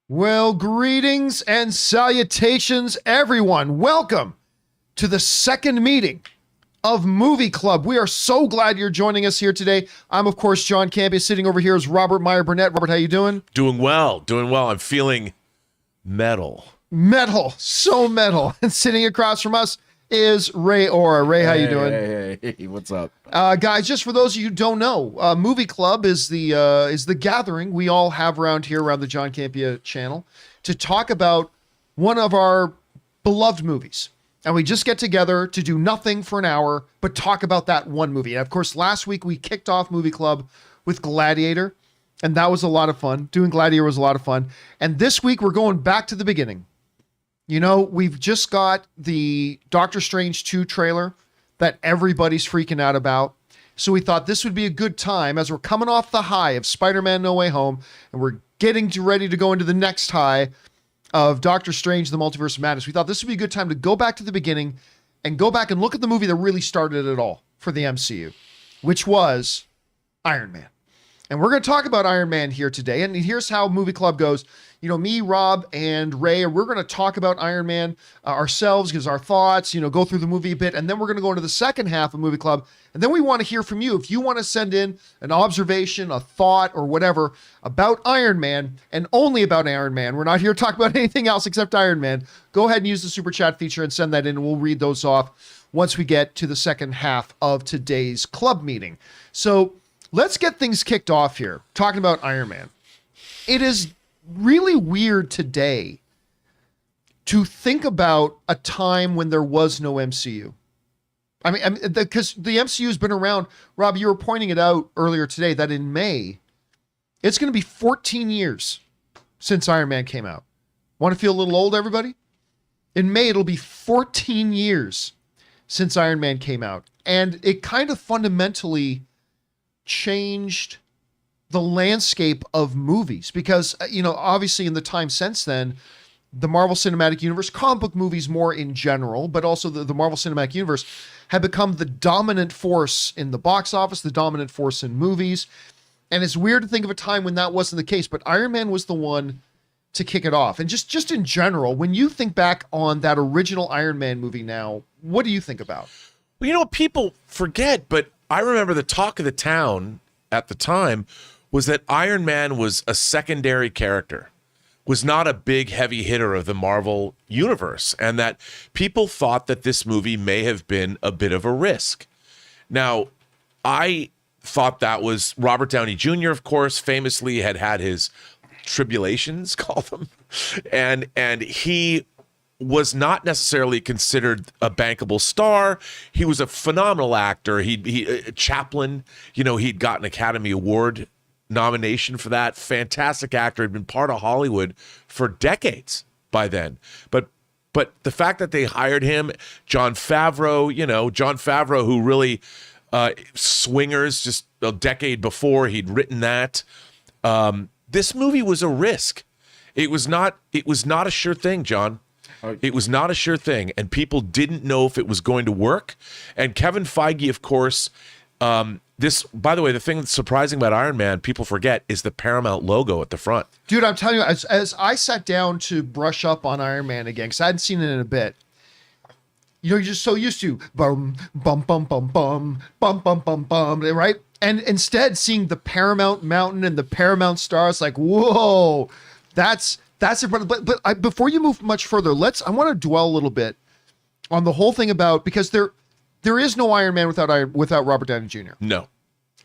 Well, greetings and salutations, everyone. Welcome to the second meeting of Movie Club. We are so glad you're joining us here today. I'm, of course, John Campea. Sitting over here is Robert Meyer Burnett. Robert, how you doing? Doing well. I'm feeling metal. Metal, so metal. And sitting across from us is Ray Ora. Ray, how you doing? Hey, what's up? Guys, just for those of you who don't know, Movie Club is the gathering we all have around here, around the John Campea channel, to talk about one of our beloved movies. And we just get together to do nothing for an hour, but talk about that one movie. And of course, last week we kicked off Movie Club with Gladiator, and that was a lot of fun. Doing Gladiator was a lot of fun. And this week we're going back to the beginning. You know, we've just got the Doctor Strange 2 trailer that everybody's freaking out about. So we thought this would be a good time as we're coming off the high of Spider-Man No Way Home, and we're ready to go into the next high of Doctor Strange, The Multiverse of Madness. We thought this would be a good time to go back to the beginning and go back and look at the movie that really started it all for the MCU, which was Iron Man. And we're going to talk about Iron Man here today. And here's how Movie Club goes. You know, me, Rob, and Ray, we're going to talk about Iron Man ourselves, gives our thoughts, go through the movie a bit. And then we're going to go into the second half of Movie Club. And then we want to hear from you. If you want to send in an observation, a thought, or whatever about Iron Man, and only about Iron Man, we're not here to talk about anything else except Iron Man, go ahead and use the Super Chat feature and send that in. And we'll read those off once we get to the second half of today's club meeting. So let's get things kicked off here, talking about Iron Man. It is really weird today to think about a time when there was no MCU. I mean, because the MCU has been around. Rob, you were pointing it out earlier today that in May, it's going to be 14 years since Iron Man came out. Want to feel a little old, everybody? In May, it'll be 14 years since Iron Man came out. And it kind of fundamentally changed the landscape of movies because, obviously in the time since then, the Marvel Cinematic Universe, comic book movies more in general, but also the Marvel Cinematic Universe had become the dominant force in the box office, the dominant force in movies. And it's weird to think of a time when that wasn't the case, but Iron Man was the one to kick it off. And just in general, when you think back on that original Iron Man movie now, what do you think about? Well, people forget, but I remember the talk of the town at the time was that Iron Man was a secondary character, was not a big heavy hitter of the Marvel universe, and that people thought that this movie may have been a bit of a risk. Now, I thought that was Robert Downey Jr., of course, famously had his tribulations, call them, and he was not necessarily considered a bankable star. He was a phenomenal actor. He Chaplin, he'd got an Academy Award nomination for that. Fantastic actor, had been part of Hollywood for decades by then. But the fact that they hired him, John Favreau, who really Swingers just a decade before he'd written that. This movie was a risk. It was not a sure thing, John. It was not a sure thing, and people didn't know if it was going to work. And Kevin Feige, of course, by the way, the thing that's surprising about Iron Man, people forget, is the Paramount logo at the front. Dude, I'm telling you, as I sat down to brush up on Iron Man again, because I hadn't seen it in a bit, you're just so used to bum, bum, bum, bum, bum, bum, bum, bum, bum, right? And instead, seeing the Paramount Mountain and the Paramount stars, like, whoa, that's it. But before you move much further, I want to dwell a little bit on the whole thing about, because there is no Iron Man without Robert Downey Jr. No.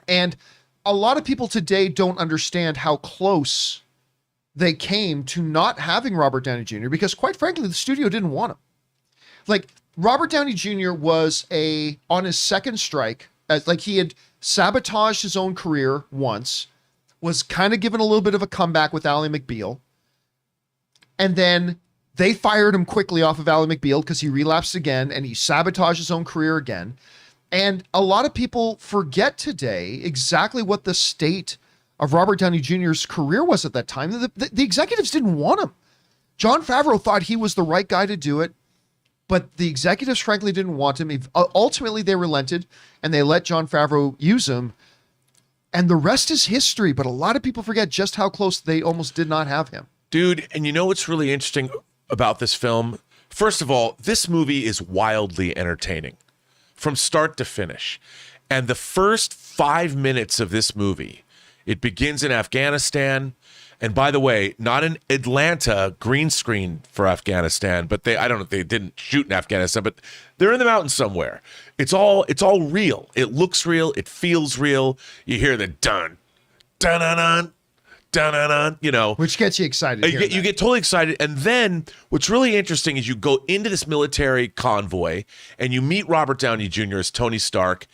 And a lot of people today don't understand how close they came to not having Robert Downey Jr. because, quite frankly, the studio didn't want him. Like, Robert Downey Jr. was on his second strike, he had sabotaged his own career once, was kind of given a little bit of a comeback with Ally McBeal, and then they fired him quickly off of Ally McBeal because he relapsed again and he sabotaged his own career again. And a lot of people forget today exactly what the state of Robert Downey Jr.'s career was at that time. The executives didn't want him. John Favreau thought he was the right guy to do it, but the executives frankly didn't want him. Ultimately, they relented and they let John Favreau use him. And the rest is history, but a lot of people forget just how close they almost did not have him. Dude, and you know what's really interesting about this film? First of all, this movie is wildly entertaining from start to finish. And the first 5 minutes of this movie, it begins in Afghanistan. And by the way, not in Atlanta, green screen for Afghanistan, but I don't know if they didn't shoot in Afghanistan, but they're in the mountains somewhere. It's all real. It looks real. It feels real. You hear the dun, dun, dun, dun. Dun-dun-dun, you know, which gets you excited. You get totally excited. And then what's really interesting is you go into this military convoy and you meet Robert Downey Jr. as Tony Stark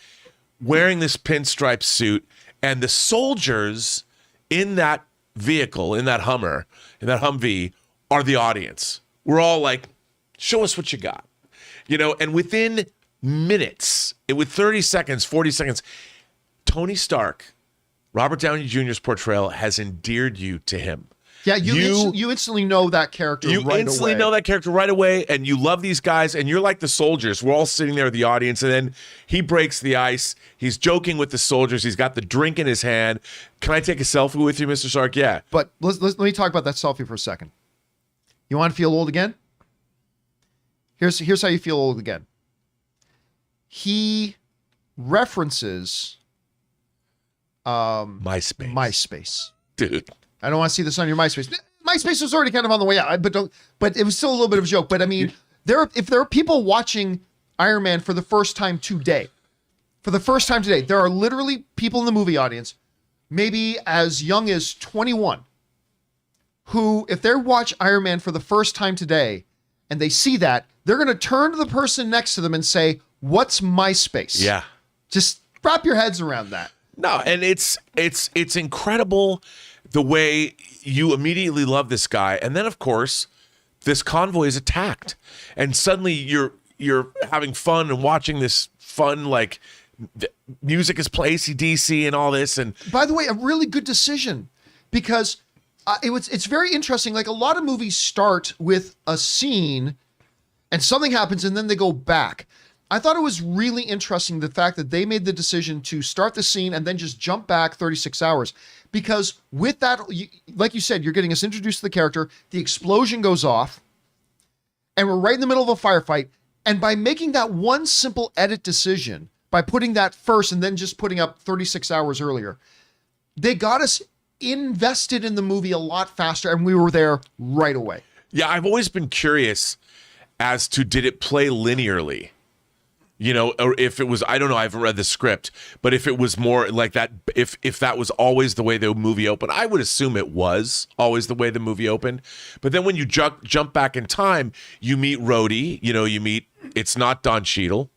wearing this pinstripe suit, and the soldiers in that vehicle, in that Humvee, are the audience. We're all like, show us what you got. You know, and within minutes, with 30 seconds, 40 seconds, Tony Stark, Robert Downey Jr.'s portrayal has endeared you to him. Yeah, you instantly know that character right away. You instantly know that character right away, and you love these guys, and you're like the soldiers. We're all sitting there with the audience, and then he breaks the ice. He's joking with the soldiers. He's got the drink in his hand. Can I take a selfie with you, Mr. Stark? Yeah. But let me talk about that selfie for a second. You want to feel old again? Here's how you feel old again. He references MySpace. Dude. I don't want to see this on your MySpace. MySpace was already kind of on the way out, but it was still a little bit of a joke. But I mean, if there are people watching Iron Man for the first time today, there are literally people in the movie audience, maybe as young as 21, who, if they watch Iron Man for the first time today and they see that, they're going to turn to the person next to them and say, "What's MySpace?" Yeah. Just wrap your heads around that. No, and it's incredible the way you immediately love this guy, and then of course this convoy is attacked, and suddenly you're having fun and watching this fun, like the music is playing AC/DC and all this. And by the way, a really good decision, because it's very interesting. Like, a lot of movies start with a scene and something happens and then they go back. I thought it was really interesting, the fact that they made the decision to start the scene and then just jump back 36 hours. Because with that, like you said, you're getting us introduced to the character, the explosion goes off, and we're right in the middle of a firefight. And by making that one simple edit decision, by putting that first and then just putting up 36 hours earlier, they got us invested in the movie a lot faster, and we were there right away. Yeah, I've always been curious as to, did it play linearly? You know, or if it was, I don't know, I haven't read the script, but if it was more like that, if that was always the way the movie opened, I would assume it was always the way the movie opened. But then when you jump back in time, you meet Rhodey, it's not Don Cheadle,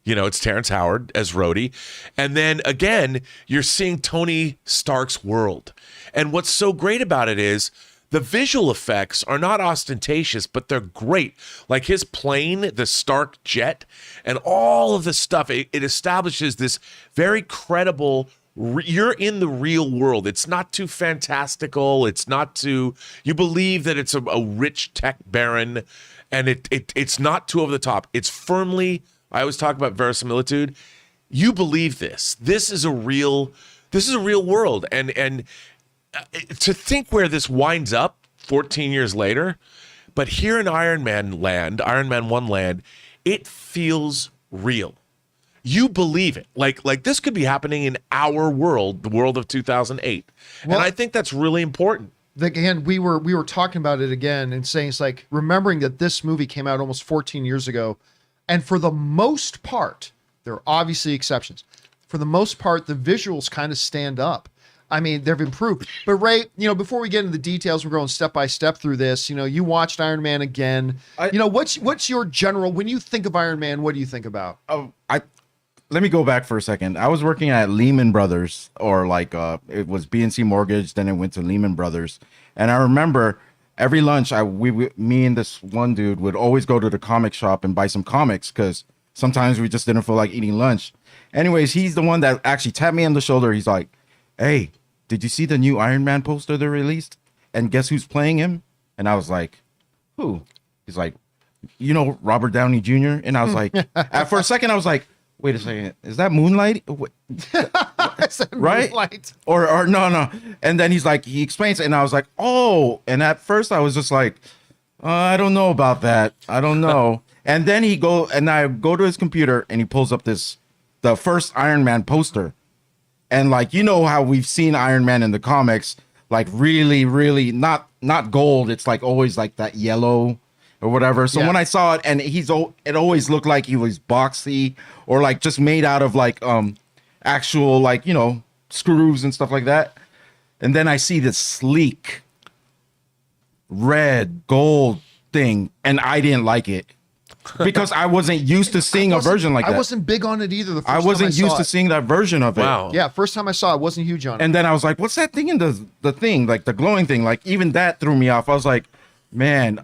it's Terrence Howard as Rhodey. And then again, you're seeing Tony Stark's world. And what's so great about it is, the visual effects are not ostentatious, but they're great. Like his plane, the Stark jet, and all of the stuff, it establishes this very credible, you're in the real world. It's not too fantastical. It's not too, you believe that it's a rich tech baron, and it's not too over the top. It's firmly, I always talk about verisimilitude. You believe this. This is a real world. And to think where this winds up 14 years later, but here in Iron Man 1 land, it feels real. You believe it. Like this could be happening in our world, the world of 2008. Well, and I think that's really important. Again, we were talking about it again and saying, it's like, remembering that this movie came out almost 14 years ago. And for the most part, there are obviously exceptions. For the most part, the visuals kind of stand up. I mean, they've improved. But Ray, before we get into the details, we're going step by step through this. You watched Iron Man again. What's your general, when you think of Iron Man, what do you think about? Let me go back for a second. I was working at Lehman Brothers, or it was BNC Mortgage, then it went to Lehman Brothers. And I remember every lunch, me and this one dude would always go to the comic shop and buy some comics, because sometimes we just didn't feel like eating lunch. Anyways, he's the one that actually tapped me on the shoulder. He's like, "Hey, did you see the new Iron Man poster they released? And guess who's playing him?" And I was like, "Who?" He's like, "Robert Downey Jr." And I was like, for a second, I was like, "Wait a second, is that Moonlight?" right? Moonlight. Or no. And then he explains it, and I was like, oh. And at first I was just like, I don't know about that. I don't know. And then I go to his computer, and he pulls up the first Iron Man poster. And like, you know how we've seen Iron Man in the comics, like really, really not gold. It's like always like that yellow or whatever. So when I saw it, and it always looked like he was boxy or like just made out of like actual like, you know, screws and stuff like that. And then I see this sleek red gold thing, and I didn't like it. Because I wasn't used to seeing a version like that. I wasn't big on it either. I wasn't used to seeing that version of it. Wow. Yeah, first time I saw it, wasn't huge on it. And then I was like, what's that thing in the thing? Like the glowing thing. Like even that threw me off. I was like, man,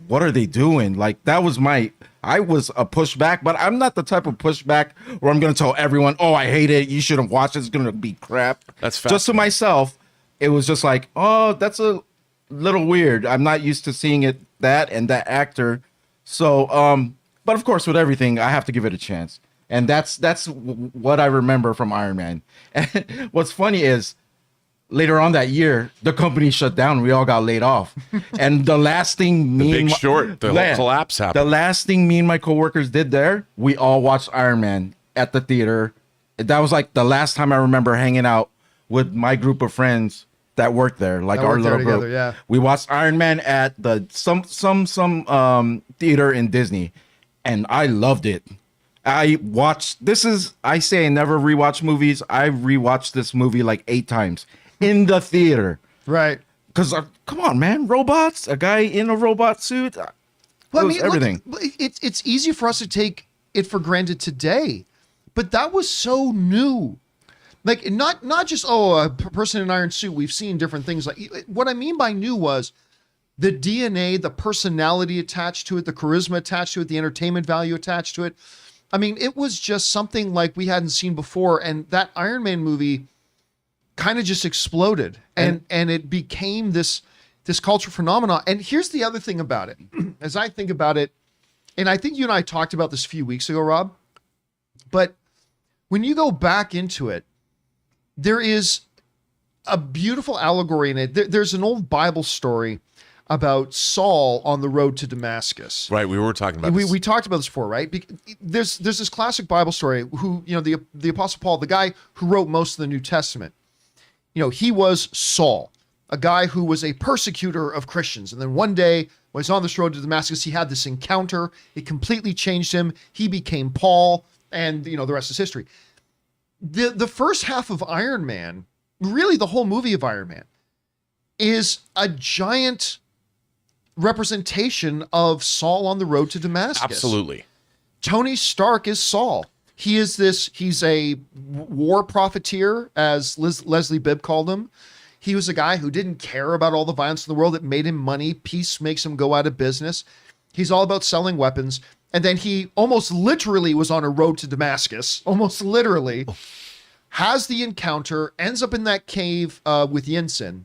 what are they doing? Like I was a pushback, but I'm not the type of pushback where I'm going to tell everyone, oh, I hate it. You shouldn't watch it. It's going to be crap. That's just to myself. It was just like, oh, that's a little weird. I'm not used to seeing it, that and that actor. So, but of course, with everything, I have to give it a chance. And that's what I remember from Iron Man. And what's funny is later on that year, the company shut down. We all got laid off. And the last thing whole collapse happened. The last thing me and my coworkers did there, we all watched Iron Man at the theater. That was like the last time I remember hanging out with my group of friends that worked there, like our little group. Together, yeah. We watched Iron Man at the some theater in Disney, and I loved it. I say I never rewatch movies. I rewatched this movie like 8 times in the theater. Right. Because come on, man, robots, a guy in a robot suit. Well, I mean, everything. Look, it's easy for us to take it for granted today, but that was so new. Like not just a person in an iron suit. We've seen different things. Like what I mean by new was the DNA, the personality attached to it, the charisma attached to it, the entertainment value attached to it. I mean, it was just something like we hadn't seen before. And that Iron Man movie kind of just exploded, and it became this cultural phenomenon. And here's the other thing about it, as I think about it, and I think you and I talked about this a few weeks ago, Rob. But when you go back into it, there is a beautiful allegory in it. There's an old Bible story about Saul on the road to Damascus. Right, we were talking about this. We talked about this before, right? There's this classic Bible story who, you know, the Apostle Paul, the guy who wrote most of the New Testament, you know, he was Saul, a guy who was a persecutor of Christians. And then one day, when he's on this road to Damascus, he had this encounter. It completely changed him. He became Paul, and, you know, the rest is history. The first half of Iron Man, really the whole movie of Iron Man, is a giant representation of Saul on the road to Damascus. Absolutely. Tony Stark is Saul. He's a war profiteer, as Leslie Bibb called him. He was a guy who didn't care about all the violence in the world. It made him money. Peace makes him go out of business. He's all about selling weapons. And then he almost literally was on a road to Damascus, almost literally, has the encounter, ends up in that cave with Yinsen,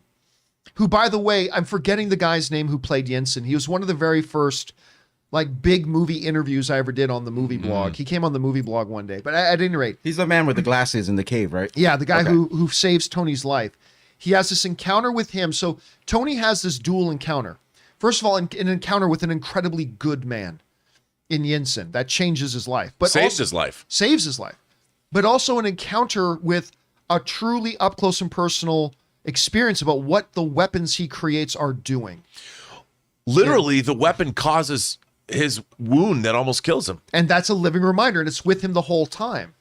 who, by the way, I'm forgetting the guy's name who played Yinsen. He was one of the very first like big movie interviews I ever did on the movie blog. He came on the movie blog one day, but at any rate. He's the man with the glasses in the cave, right? Yeah, the guy who saves Tony's life. He has this encounter with him. So Tony has this dual encounter. First of all, an encounter with an incredibly good man in Yinsen that changes his life, but saves his life, but also an encounter with a truly up close and personal experience about what the weapons he creates are doing. Literally, the weapon causes his wound that almost kills him, and that's a living reminder, and it's with him the whole time.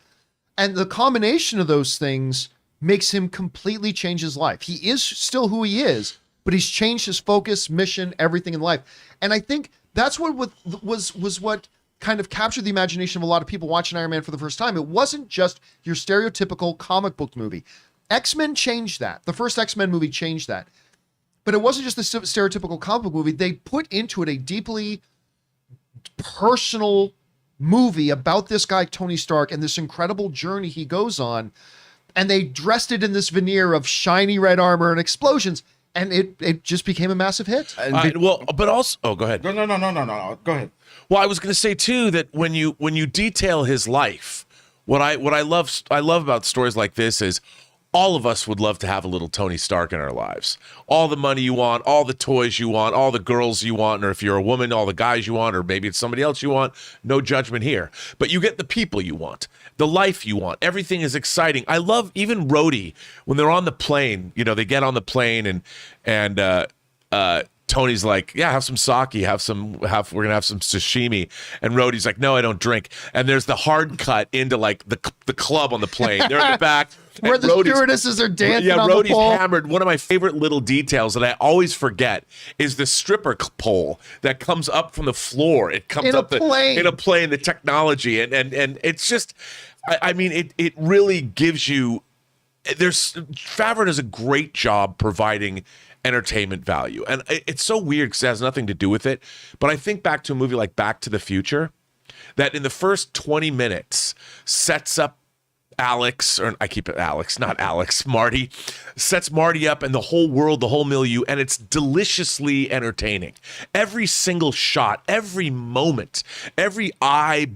And the combination of those things makes him completely change his life. He is still who he is, but he's changed his focus, mission, everything in life. And I think that's what was what kind of captured the imagination of a lot of people watching Iron Man for the first time. It wasn't just your stereotypical comic book movie. X-Men changed that. The first X-Men movie changed that. But it wasn't just the stereotypical comic book movie. They put into it a deeply personal movie about this guy, Tony Stark, and this incredible journey he goes on. And they dressed it in this veneer of shiny red armor and explosions. And it just became a massive hit. But also, go ahead. No. Go ahead. Well, I was going to say too that when you detail his life, what I love about stories like this is all of us would love to have a little Tony Stark in our lives. All the money you want, all the toys you want, all the girls you want, or if you're a woman, all the guys you want, or maybe it's somebody else you want. No judgment here. But you get the people you want, the life you want. Everything is exciting. I love even Rhodey when they're on the plane. You know, they get on the plane and Tony's like, yeah, have some sake, we're gonna have some sashimi, and Rhodey's like, no, I don't drink. And there's the hard cut into like the club on the plane. They're in the back where the stewardesses are dancing. Yeah, on Rhodey's the pole. hammered. One of my favorite little details that I always forget is the stripper pole that comes up from the floor. It comes in up a plane. In a plane. The technology and it's just, I mean, it really gives you. Favreau does a great job providing entertainment value. And it's so weird because it has nothing to do with it. But I think back to a movie like Back to the Future that in the first 20 minutes sets up Alex, or I keep it Alex, not Alex, Marty, sets Marty up and the whole world, the whole milieu, and it's deliciously entertaining. Every single shot, every moment, every eye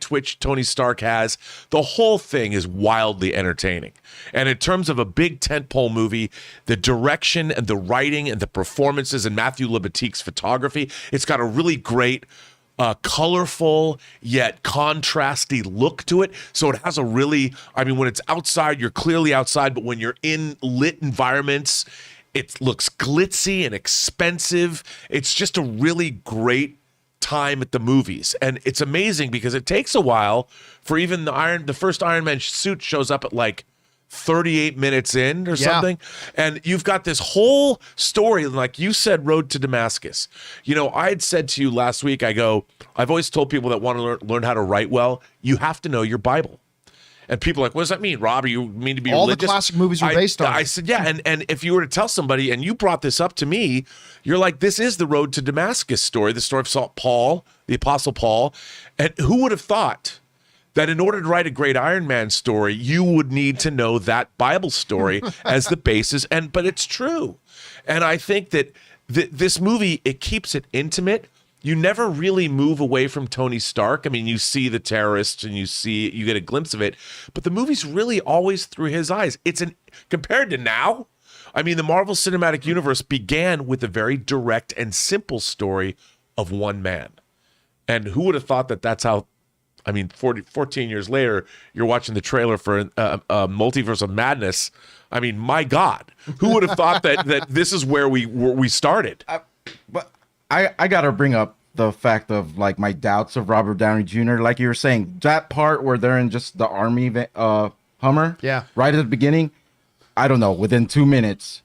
twitch Tony Stark has, the whole thing is wildly entertaining. And in terms of a big tentpole movie, the direction and the writing and the performances and Matthew Libatique's photography, it's got a really great colorful yet contrasty look to it. So it has a really, I mean, when it's outside, you're clearly outside, but when you're in lit environments, it looks glitzy and expensive. It's just a really great time at the movies. And it's amazing because it takes a while for even the first Iron Man suit shows up at like 38 minutes in or something. And you've got this whole story, like you said, Road to Damascus. You know, I had said to you last week, I've always told people that want to learn how to write well, you have to know your Bible. And people are like, what does that mean, Rob? Are you mean to be all religious? The classic movies are based on I said, yeah. And if you were to tell somebody, and you brought this up to me, you're like, this is the Road to Damascus story, the story of Paul, the Apostle Paul. And who would have thought that in order to write a great Iron Man story, you would need to know that Bible story as the basis. But it's true. And I think that this movie, it keeps it intimate. You never really move away from Tony Stark. I mean, you see the terrorists and you get a glimpse of it, but the movie's really always through his eyes. Compared to now, I mean, the Marvel Cinematic Universe began with a very direct and simple story of one man. And who would have thought that that's how, I mean, 14 years later, you're watching the trailer for Multiverse of Madness. I mean, my God, who would have thought that this is where we started? But I got to bring up the fact of like my doubts of Robert Downey Jr. Like you were saying, that part where they're in just the army Hummer, right at the beginning, I don't know, within 2 minutes,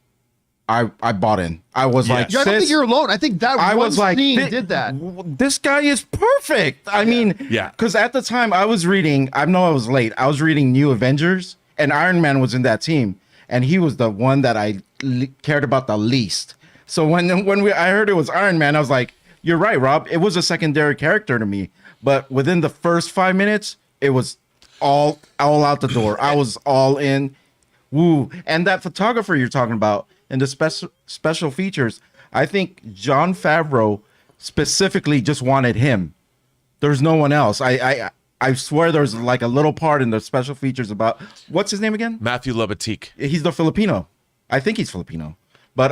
I bought in. I was like, I don't think you're alone. I think that scene did that. This guy is perfect. I mean, because at the time I was reading, I know I was late. I was reading New Avengers, and Iron Man was in that team, and he was the one that I cared about the least. So when I heard it was Iron Man, I was like, you're right, Rob. It was a secondary character to me, but within the first 5 minutes, it was all out the door. I was all in. Woo! And that photographer you're talking about, and the special features, I think John Favreau specifically just wanted him. There's no one else. I swear there's like a little part in the special features about, what's his name again? Matthew Libatique. He's the Filipino. I think he's Filipino. But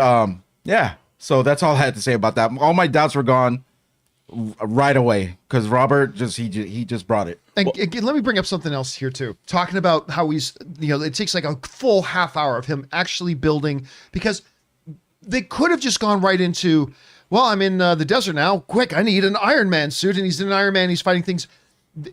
yeah. So that's all I had to say about that. All my doubts were gone right away because Robert he just brought it. And let me bring up something else here too. Talking about how he's, it takes like a full half hour of him actually building, because they could have just gone right into, well, I'm in the desert now. Quick, I need an Iron Man suit, and he's in an Iron Man. He's fighting things.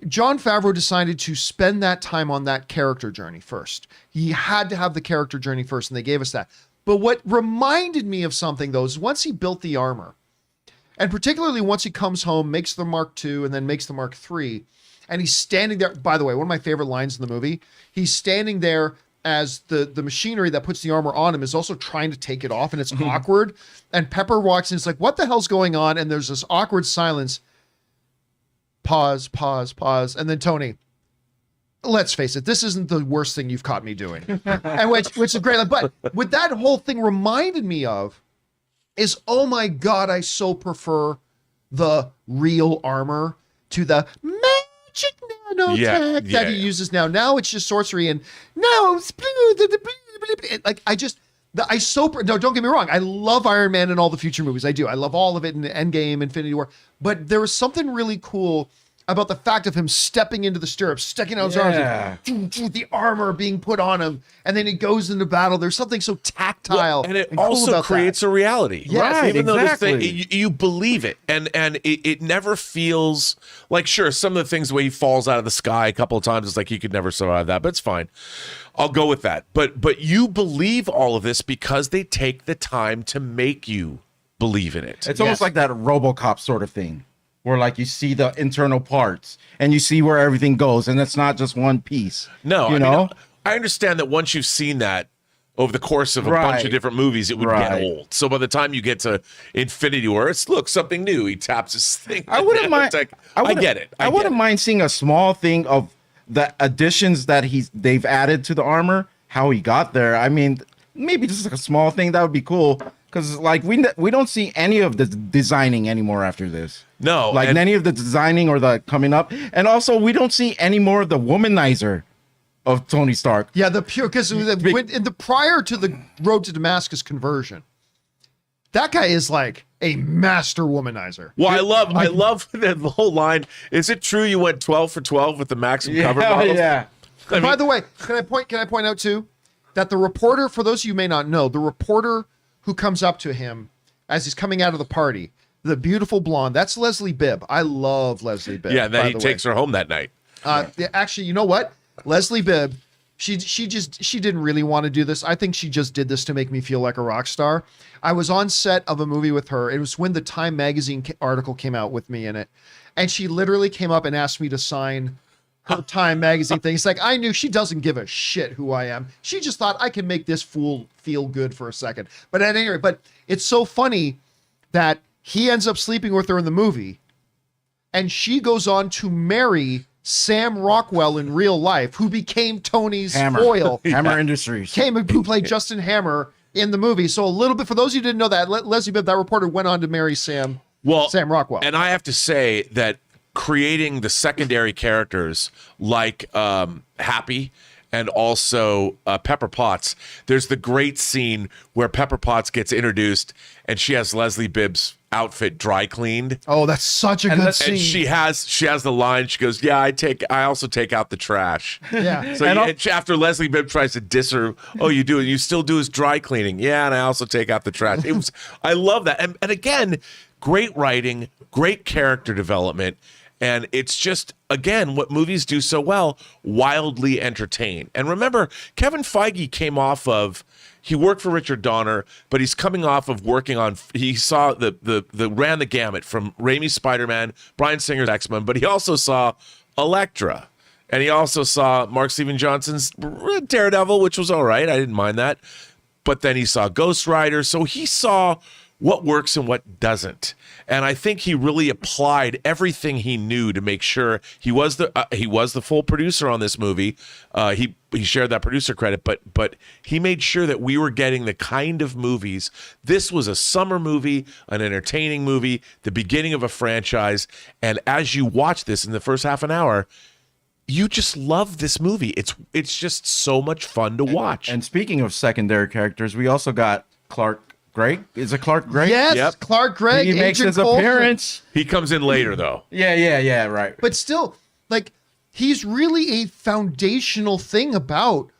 John Favreau decided to spend that time on that character journey first. He had to have the character journey first, and they gave us that. But what reminded me of something, though, is once he built the armor, and particularly once he comes home, makes the Mark II, and then makes the Mark III, and he's standing there. By the way, one of my favorite lines in the movie, he's standing there as the machinery that puts the armor on him is also trying to take it off, and it's awkward. And Pepper walks in, it's like, what the hell's going on? And there's this awkward silence. Pause. And then Tony, let's face it, this isn't the worst thing you've caught me doing. And which is great. But what that whole thing reminded me of is, oh my God, I so prefer the real armor to the magic nanotech that he uses now. Now it's just sorcery and no, like no, don't get me wrong. I love Iron Man and all the future movies. I do. I love all of it in Endgame, Infinity War. But there was something really cool about the fact of him stepping into the stirrups, sticking out his arms, and the armor being put on him, and then he goes into battle. There's something so tactile, and it cool also about creates a reality. Yes, right, even though this exactly. thing, you believe it, and it never feels like, sure, some of the things the way he falls out of the sky a couple of times, it's like he could never survive that, but it's fine. I'll go with that. But you believe all of this because they take the time to make you believe in it. It's almost like that RoboCop sort of thing, where like you see the internal parts and you see where everything goes, and it's not just one piece. No, you know, I understand that once you've seen that over the course of a bunch of different movies, it would get old. So by the time you get to Infinity War, it's something new. He taps his thing. I wouldn't mind. I get it. I wouldn't mind seeing a small thing of the additions that they've added to the armor. How he got there. I mean, maybe just like a small thing that would be cool. Because like we don't see any of the designing anymore after this. No, like any of the designing or the coming up, and also we don't see any more of the womanizer of Tony Stark. Yeah, the pure, because in the prior to the Road to Damascus conversion, that guy is like a master womanizer. Well, I love the whole line. Is it true you went 12 for 12 with the Maxim cover bottles? Yeah. By the way, can I point out too that the reporter, for those of you who may not know, the reporter who comes up to him as he's coming out of the party, the beautiful blonde, that's Leslie Bibb. I love Leslie Bibb. Yeah, and then he takes her home that night. Actually, you know what? Leslie Bibb, she didn't really want to do this. I think she just did this to make me feel like a rock star. I was on set of a movie with her. It was when the Time magazine article came out with me in it. And she literally came up and asked me to sign her Time magazine thing. It's like, I knew she doesn't give a shit who I am. She just thought I can make this fool feel good for a second. But at any rate, but it's so funny that he ends up sleeping with her in the movie, and she goes on to marry Sam Rockwell in real life, who became Tony's foil. Hammer Industries. Who played Justin Hammer in the movie. So a little bit, for those of you who didn't know that, Leslie Bibb, that reporter, went on to marry Sam Rockwell. And I have to say that creating the secondary characters like Happy and also Pepper Potts, there's the great scene where Pepper Potts gets introduced and she has Leslie Bibb's outfit dry cleaned. Oh, that's such a good scene. And she has the line, she goes, yeah, I also take out the trash. Yeah. So after Leslie Bibb tries to diss her, oh, you still do his dry cleaning. Yeah, and I also take out the trash. I love that. And again, great writing, great character development. And it's just, again, what movies do so well, wildly entertain. And remember, Kevin Feige came off of, he worked for Richard Donner, but he's coming off of working on, he saw ran the gamut from Raimi's Spider-Man, Bryan Singer's X-Men, but he also saw Elektra. And he also saw Mark Steven Johnson's Daredevil, which was all right. I didn't mind that. But then he saw Ghost Rider. So he saw what works and what doesn't. And I think he really applied everything he knew to make sure he was the full producer on this movie. He shared that producer credit, but he made sure that we were getting the kind of movies. This was a summer movie, an entertaining movie, the beginning of a franchise. And as you watch this in the first half an hour, you just love this movie. It's just so much fun to watch. And speaking of secondary characters, we also got Clark Gregg. Is it Clark Gregg? Yes, Yep. Clark Gregg. He makes his appearance. He comes in later, though. Yeah, right. But still, like, he's really a foundational thing about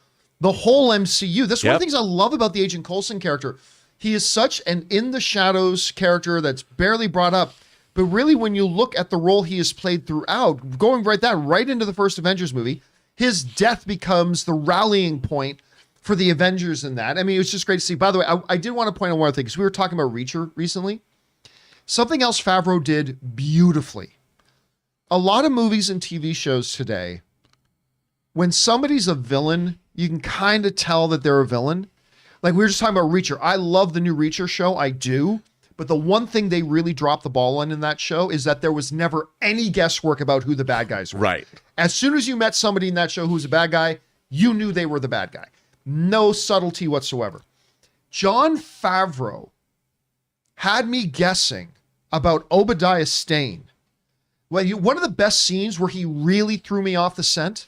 the whole MCU. That's one of the things I love about the Agent Coulson character. He is such an in the shadows character that's barely brought up. But really, when you look at the role he has played throughout, going right into the first Avengers movie, his death becomes the rallying point for the Avengers in that. I mean, it was just great to see. By the way, I did want to point out one other thing, because we were talking about Reacher recently. Something else Favreau did beautifully. A lot of movies and TV shows today, when somebody's a villain, you can kind of tell that they're a villain. Like, we were just talking about Reacher. I love the new Reacher show. I do. But the one thing they really dropped the ball on in that show is that there was never any guesswork about who the bad guys were. Right. As soon as you met somebody in that show who was a bad guy, you knew they were the bad guy. No subtlety whatsoever. John Favreau had me guessing about Obadiah Stane one of the best scenes where he really threw me off the scent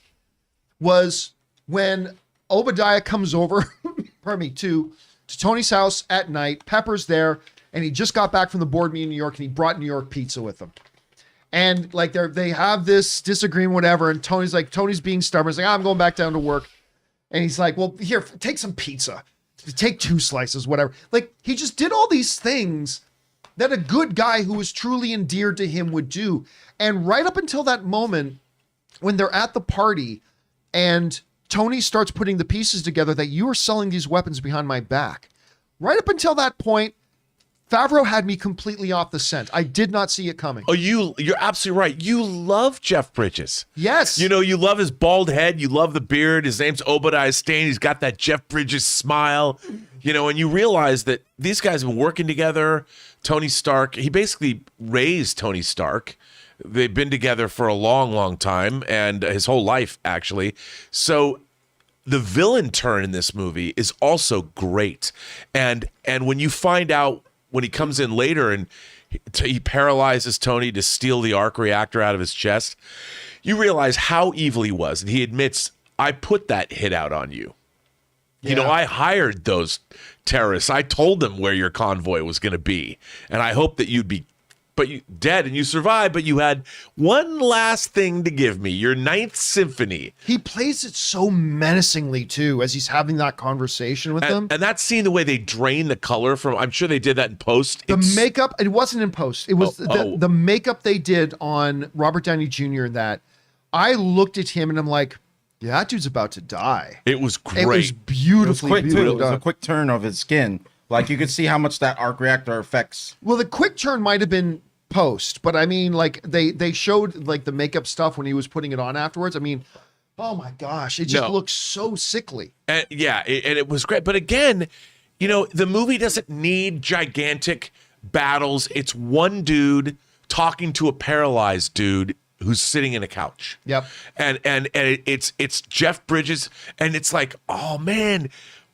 was when Obadiah comes over, pardon me, to Tony's house at night. Pepper's there, and he just got back from the board meeting in New York, and he brought New York pizza with him. And like they have this disagreement, whatever, and Tony's being stubborn. He's like, I'm going back down to work. And he's like, well, here, take some pizza. Take 2 slices, whatever. Like, he just did all these things that a good guy who was truly endeared to him would do. And right up until that moment, when they're at the party and Tony starts putting the pieces together that you are selling these weapons behind my back. Right up until that point, Favreau had me completely off the scent. I did not see it coming. Oh, you're absolutely right. You love Jeff Bridges. Yes. You know, you love his bald head. You love the beard. His name's Obadiah Stane. He's got that Jeff Bridges smile. You know, and you realize that these guys have been working together. Tony Stark, he basically raised Tony Stark. They've been together for a long, long time, and his whole life, actually. So the villain turn in this movie is also great. And when you find out, when he comes in later and he paralyzes Tony to steal the arc reactor out of his chest, you realize how evil he was. And he admits, I put that hit out on you. You know, I hired those terrorists. I told them where your convoy was going to be. And I hoped that you'd be dead and you survived, but you had one last thing to give me, your 9th Symphony. He plays it so menacingly too, as he's having that conversation with them. And that scene, the way they drain the color from, I'm sure they did that in post. The makeup, it wasn't in post. It was the makeup they did on Robert Downey Jr. in that. I looked at him and I'm like, yeah, that dude's about to die. It was great. It was beautifully quick too. It was done. a quick turn of his skin. Like you could see how much that arc reactor affects. Well, the quick turn might have been post, but I mean, like they showed like the makeup stuff when he was putting it on afterwards. I mean, oh my gosh, it just looks so sickly. And it was great. But again, you know, the movie doesn't need gigantic battles. It's one dude talking to a paralyzed dude who's sitting in a couch. Yep. And it's Jeff Bridges, and it's like, oh man,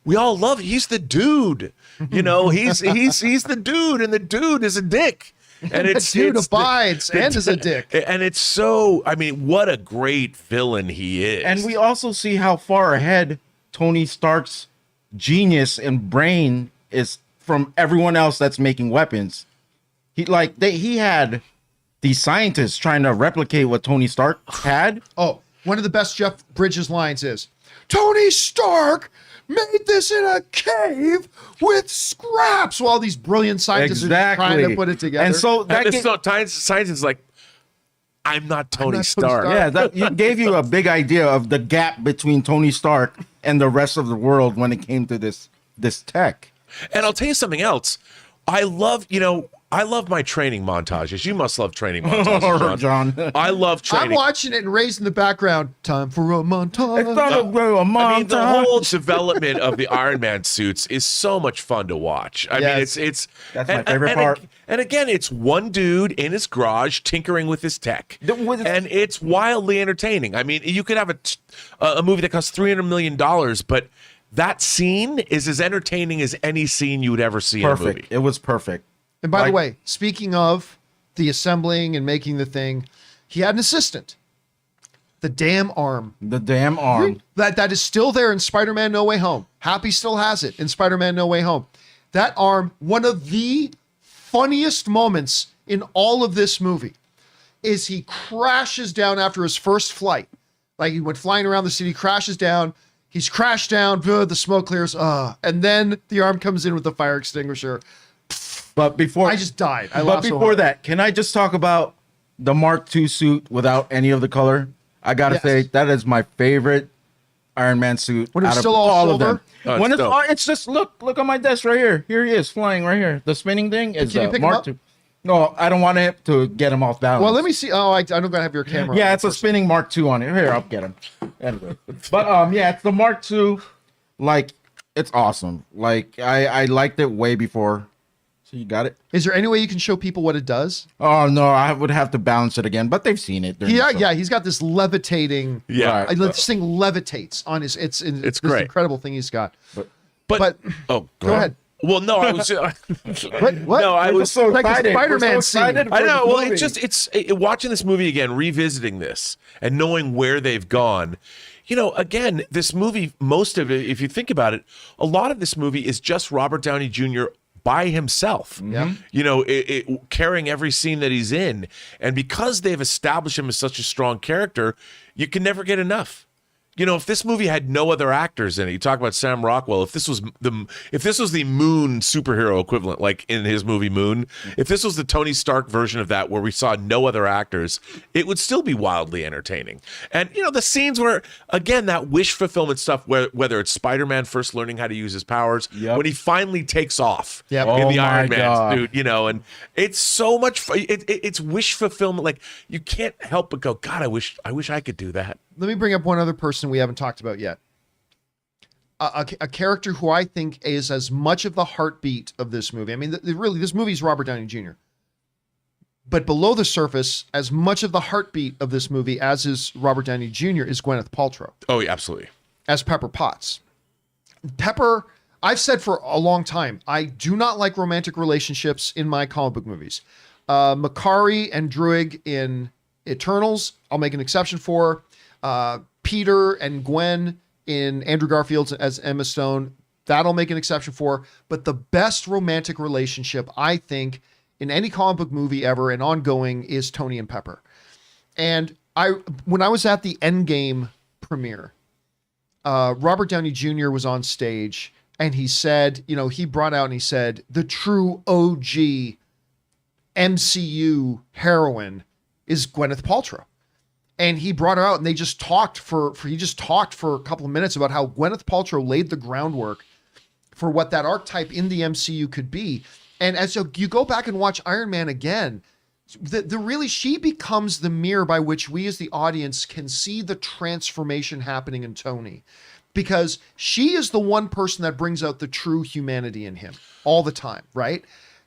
we all love it. He's the dude. You know, he's the dude, and the dude is a dick. And it's dude abides and is a dick. And it's so, I mean, what a great villain he is. And we also see how far ahead Tony Stark's genius and brain is from everyone else that's making weapons. He had these scientists trying to replicate what Tony Stark had. Oh, one of the best Jeff Bridges lines is, Tony Stark made this in a cave with scraps, while these brilliant scientists are trying to put it together. And so that science is like, I'm not Tony Stark. Yeah, that gave you a big idea of the gap between Tony Stark and the rest of the world when it came to this tech. And I'll tell you something else. I love my training montages. You must love training montages, John. I love training. I'm watching it and raised in the background. Time for a montage. It's not a montage. I mean, the whole development of the Iron Man suits is so much fun to watch. I mean, it's that's my favorite part. And again, it's one dude in his garage tinkering with his tech, and it's wildly entertaining. I mean, you could have a movie that costs $300 million, but that scene is as entertaining as any scene you would ever see in a movie. It was perfect. And by the way, speaking of the assembling and making the thing, he had an assistant. The damn arm. That is still there in Spider-Man No Way Home. Happy still has it in Spider-Man No Way Home. That arm, one of the funniest moments in all of this movie, is he crashes down after his first flight. Like he went flying around the city, crashes down. He's crashed down. The smoke clears. And then the arm comes in with the fire extinguisher. But before I just died. But before that, can I just talk about the Mark II suit without any of the color? I gotta say that is my favorite Iron Man suit. When it's still all of them. Oh, when it's just look on my desk right here. Here he is flying right here. The spinning thing is Mark II. No, I don't want it to get him off balance. Well, let me see. Oh, I don't gotta have your camera. Yeah, it's a spinning Mark II on it. Here, I'll get him. Anyway, but yeah, it's the Mark II. Like, it's awesome. Like I liked it way before. So you got it? Is there any way you can show people what it does? Oh, no, I would have to balance it again, but they've seen it. Yeah, he's got this levitating. Yeah. This thing levitates on his. It's great. This incredible thing he's got. But go ahead. Well, no, I was. What? No, I was so like a excited. Spider-Man We're so excited scene. I for know. the Well, movie. it's watching this movie again, revisiting this, and knowing where they've gone. Again, this movie, most of it, if you think about it, a lot of this movie is just Robert Downey Jr. by himself. Yeah. Carrying every scene that he's in, and because they've established him as such a strong character, you can never get enough. If this movie had no other actors in it, you talk about Sam Rockwell. If this was the Moon superhero equivalent, like in his movie Moon, if this was the Tony Stark version of that, where we saw no other actors, it would still be wildly entertaining. And the scenes where, again, that wish fulfillment stuff, whether it's Spider-Man first learning how to use his powers, Yep. when he finally takes off Yep. in the Oh Iron my Man God. suit, and it's so much fun. It's wish fulfillment. Like, you can't help but go, God, I wish I could do that. Let me bring up one other person we haven't talked about yet. A character who I think is as much of the heartbeat of this movie. I mean, really, this movie is Robert Downey Jr. But below the surface, as much of the heartbeat of this movie as is Robert Downey Jr. is Gwyneth Paltrow Oh, yeah, absolutely. as Pepper Potts. Pepper, I've said for a long time, I do not like romantic relationships in my comic book movies. Makari and Druig in Eternals, I'll make an exception for. Peter and Gwen in Andrew Garfield's as Emma Stone, that'll make an exception for. But the best romantic relationship, I think, in any comic book movie ever and ongoing is Tony and Pepper. And when I was at the Endgame premiere, Robert Downey Jr. was on stage and he said, he brought out and he said, the true OG MCU heroine is Gwyneth Paltrow. And he brought her out and they just talked for a couple of minutes about how Gwyneth Paltrow laid the groundwork for what that archetype in the MCU could be. And as you go back and watch Iron Man again, she becomes the mirror by which we as the audience can see the transformation happening in Tony, because she is the one person that brings out the true humanity in him all the time, right?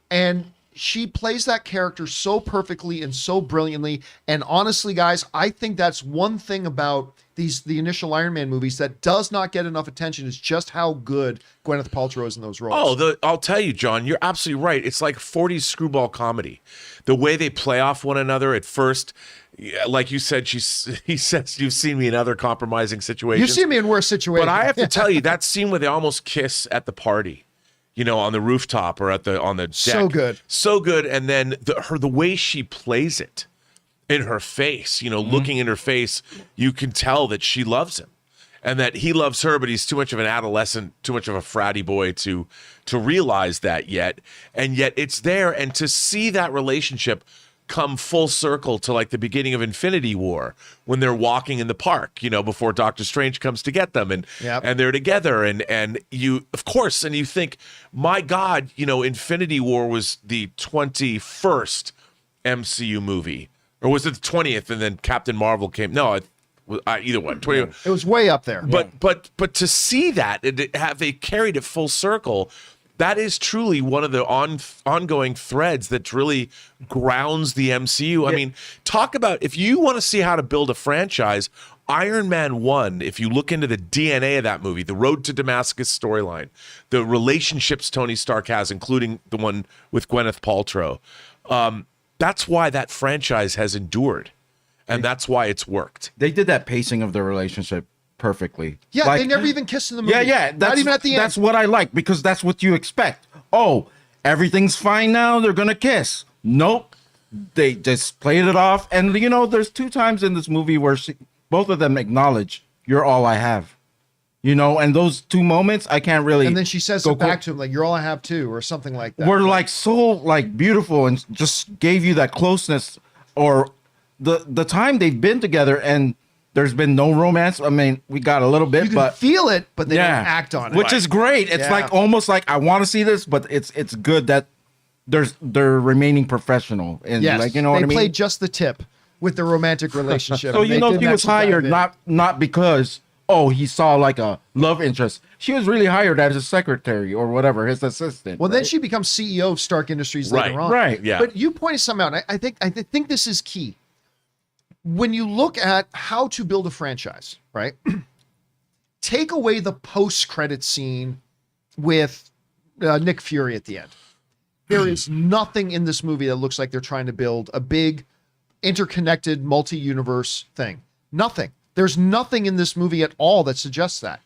And she plays that character so perfectly and so brilliantly. And honestly, guys, I think that's one thing about the initial Iron Man movies that does not get enough attention, is just how good Gwyneth Paltrow is in those roles. I'll tell you, John, you're absolutely right. It's like 40s screwball comedy. The way they play off one another at first, like you said, he says, you've seen me in other compromising situations. You've seen me in worse situations. But I have to tell you, that scene where they almost kiss at the party, on the rooftop or on the deck. So good. And then the way she plays it in her face, looking in her face, you can tell that she loves him and that he loves her, but he's too much of an adolescent, too much of a fratty boy to realize that yet. And yet it's there. And to see that relationship come full circle to like the beginning of Infinity War, when they're walking in the park, before Doctor Strange comes to get them, and they're together, and you, of course, and you think, my God, Infinity War was the 21st MCU movie, or was it the 20th, and then Captain Marvel came? No, either one. 20. It was way up there. But to see that and have they carried it full circle. That is truly one of the ongoing threads that really grounds the MCU. I mean, talk about, if you want to see how to build a franchise, Iron Man 1, if you look into the DNA of that movie, the Road to Damascus storyline, the relationships Tony Stark has, including the one with Gwyneth Paltrow, that's why that franchise has endured, and that's why it's worked. They did that pacing of the relationship perfectly. Yeah, they never even kissed in the movie. Yeah. Not even at the end. That's what I like, because that's what you expect. Oh, everything's fine now, they're gonna kiss. Nope. They just played it off. And there's 2 times in this movie where both of them acknowledge, you're all I have. And those 2 moments, I can't really. And then she says it back to him, like, you're all I have too, or something like that. Were like so like beautiful and just gave you that closeness, or the time they've been together and there's been no romance. I mean, we got a little bit, you can but feel it, but they don't act on it. Which is great. It's like almost like I want to see this, but it's good that they're remaining professional. And yes, like, what I mean? They played just the tip with the romantic relationship. So he was hired not because he saw like a love interest. She was really hired as a secretary or whatever, his assistant. Well, then she becomes CEO of Stark Industries later on. Right. Yeah. But you pointed something out. I think this is key. When you look at how to build a franchise, right? Take away the post-credit scene with Nick Fury at the end. There is nothing in this movie that looks like they're trying to build a big, interconnected, multi-universe thing. Nothing. There's nothing in this movie at all that suggests that.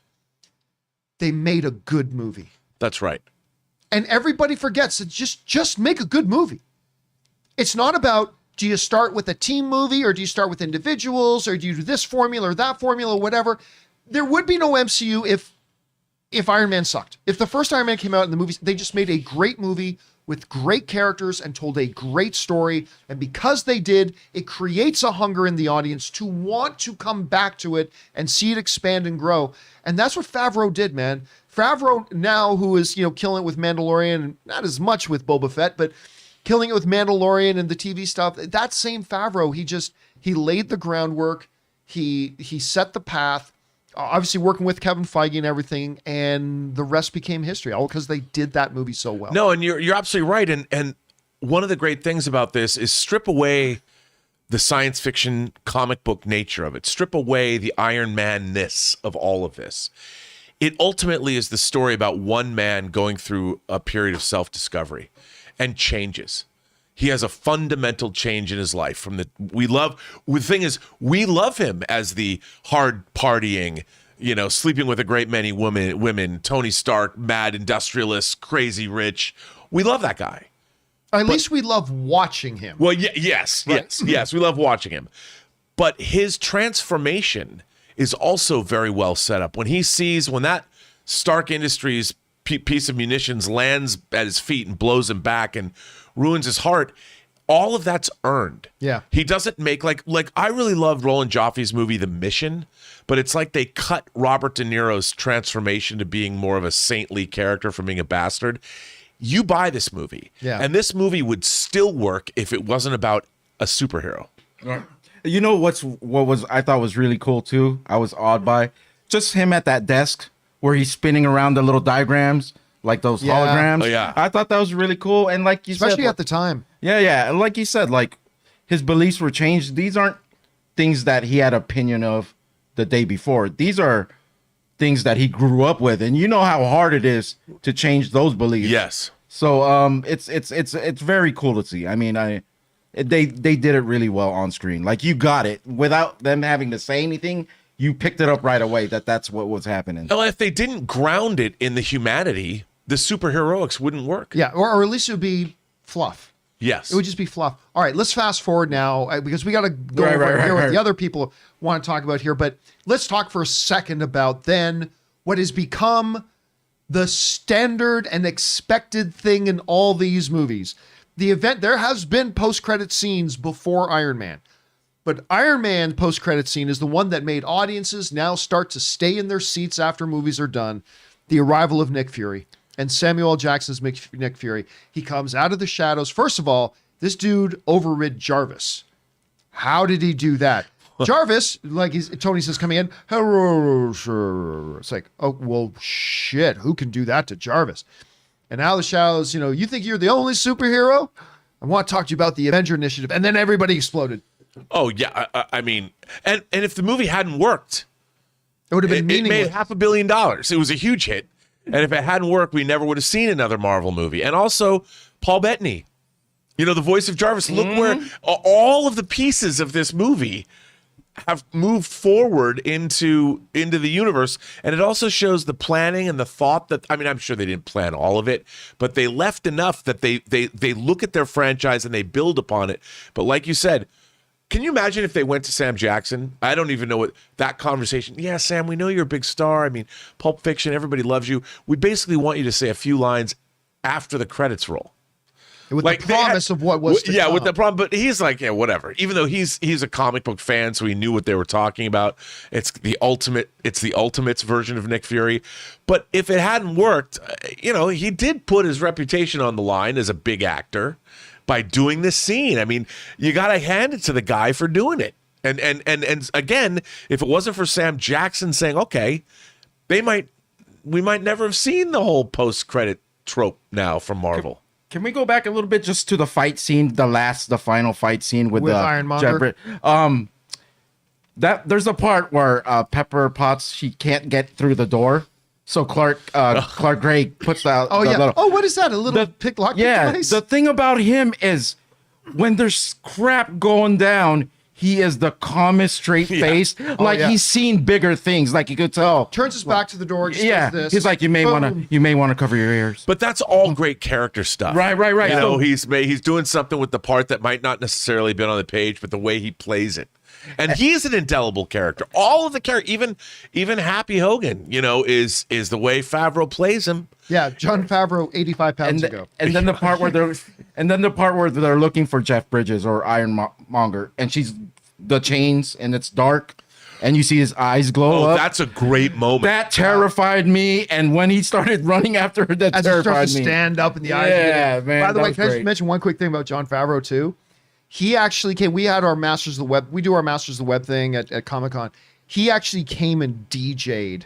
They made a good movie. That's right. And everybody forgets that just make a good movie. It's not about, do you start with a team movie, or do you start with individuals, or do you do this formula or that formula, whatever. There would be no MCU if Iron Man sucked. If the first Iron Man came out in the movies, they just made a great movie with great characters and told a great story. And because they did, it creates a hunger in the audience to want to come back to it and see it expand and grow. And that's what Favreau did, man. Favreau now, who is, killing it with Mandalorian, and not as much with Boba Fett, but killing it with Mandalorian and the TV stuff. That same Favreau, he laid the groundwork. He set the path. Obviously working with Kevin Feige and everything, and the rest became history, all because they did that movie so well. No, and you're absolutely right. And one of the great things about this is strip away the science fiction comic book nature of it. Strip away the Iron Man-ness of all of this. It ultimately is the story about one man going through a period of self-discovery and changes. He has a fundamental change in his life. The thing is, we love him as the hard partying, sleeping with a great many women, Tony Stark, mad industrialist, crazy rich. We love that guy. At least we love watching him. Well, yes, we love watching him. But his transformation is also very well set up. When that Stark Industries piece of munitions lands at his feet and blows him back and ruins his heart, all of that's earned. Yeah. He doesn't make like I really loved Roland Joffe's movie The Mission, but it's like they cut Robert De Niro's transformation to being more of a saintly character from being a bastard. You buy this movie. Yeah. And this movie would still work if it wasn't about a superhero. You know what I thought was really cool too? I was awed by just him at that desk where he's spinning around the little diagrams, like those holograms. Oh, yeah. I thought that was really cool. And like you Especially said, at the time. Yeah. And like you said, like his beliefs were changed. These aren't things that he had opinion of the day before. These are things that he grew up with. And you know how hard it is to change those beliefs. Yes. So it's very cool to see. I mean, they did it really well on screen. Like you got it without them having to say anything. You picked it up right away that's what was happening. Well, if they didn't ground it in the humanity, the superheroics wouldn't work. Yeah, or at least it would be fluff. Yes. It would just be fluff. All right, let's fast forward now because we got to go over here what the other people want to talk about here. But let's talk for a second about then what has become the standard and expected thing in all these movies. The event, there has been post-credit scenes before Iron Man. But Iron Man post-credit scene is the one that made audiences now start to stay in their seats after movies are done. The arrival of Nick Fury and Samuel L. Jackson's Nick Fury. He comes out of the shadows. First of all, this dude overrid Jarvis. How did he do that? Jarvis, Tony says coming in, hello, sir. It's like, oh, well, shit. Who can do that to Jarvis? And out of the shadows, you think you're the only superhero? I want to talk to you about the Avenger Initiative. And then everybody exploded. Oh, yeah. I mean, and if the movie hadn't worked, it would have been meaningless. It made $500 million. It was a huge hit. And if it hadn't worked, we never would have seen another Marvel movie. And also, Paul Bettany, the voice of Jarvis. Look where all of the pieces of this movie have moved forward into the universe. And it also shows the planning and the thought that, I mean, I'm sure they didn't plan all of it, but they left enough that they look at their franchise and they build upon it. But like you said, can you imagine if they went to Sam Jackson? I don't even know what that conversation. Yeah, Sam, we know you're a big star. I mean, Pulp Fiction, everybody loves you. We basically want you to say a few lines after the credits roll. With the promise of what was to come. With the problem, but he's like, yeah, whatever. Even though he's a comic book fan, so he knew what they were talking about. It's the Ultimates version of Nick Fury. But if it hadn't worked, he did put his reputation on the line as a big actor by doing this scene. I mean, you got to hand it to the guy for doing it. And again, if it wasn't for Sam Jackson saying, okay, we might never have seen the whole post-credit trope now from Marvel. Can we go back a little bit just to the fight scene, the final fight scene with Ironmonger? There's a part where Pepper Potts, she can't get through the door So Clark Gregg puts out. Oh yeah. Oh, what is that? A little pick lock device? The thing about him is when there's crap going down, he is the calmest, straight face. Like he's seen bigger things. Like you could tell. Turns his back to the door. Just does this. He's like, you may want to cover your ears. But that's all great character stuff. Right. You know, he's doing something with the part that might not necessarily been on the page, but the way he plays it. And he's an indelible character. All of the characters, even Happy Hogan, you know, is the way Favreau plays him. Yeah, John Favreau, 85 pounds ago. And then the part where they're looking for Jeff Bridges or Ironmonger, and she's the chains, and it's dark, and you see his eyes glow up. That's a great moment. That terrified me, and when he started running after her, that terrified me. Stand up in the eyes. Yeah, man. By the way, can I just mention one quick thing about John Favreau too? He actually came. We had our Masters of the Web. We do our Masters of the Web thing at Comic-Con. He actually came and DJ'd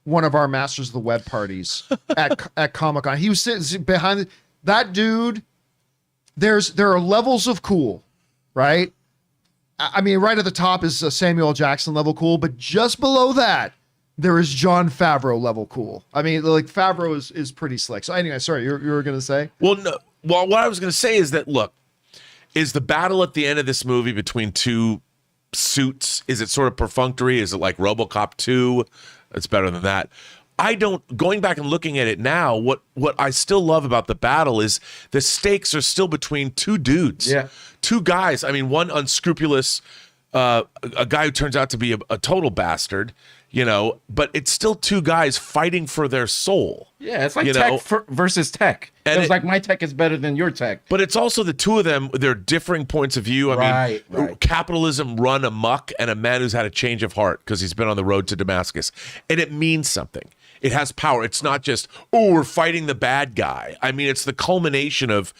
one of our Masters of the Web parties at Comic-Con. He was sitting behind that dude. There are levels of cool, right? I mean, right at the top is Samuel L. Jackson level cool, but just below that, there is John Favreau level cool. I mean, like Favreau is pretty slick. So anyway, sorry, you were going to say? Well, no. Well, what I was going to say is that, look, is the battle at the end of this movie between two suits, is it sort of perfunctory? Is it like RoboCop 2? It's better than that. Going back and looking at it now, what I still love about the battle is the stakes are still between two dudes. Yeah. Two guys. I mean, one unscrupulous, a guy who turns out to be a total bastard, you know, but it's still two guys fighting for their soul. Yeah, it's like tech versus tech. And it's like my tech is better than your tech. But it's also the two of them, their differing points of view. I mean, capitalism run amok, and a man who's had a change of heart because he's been on the road to Damascus. And it means something. It has power. It's not just, we're fighting the bad guy. I mean, it's the culmination of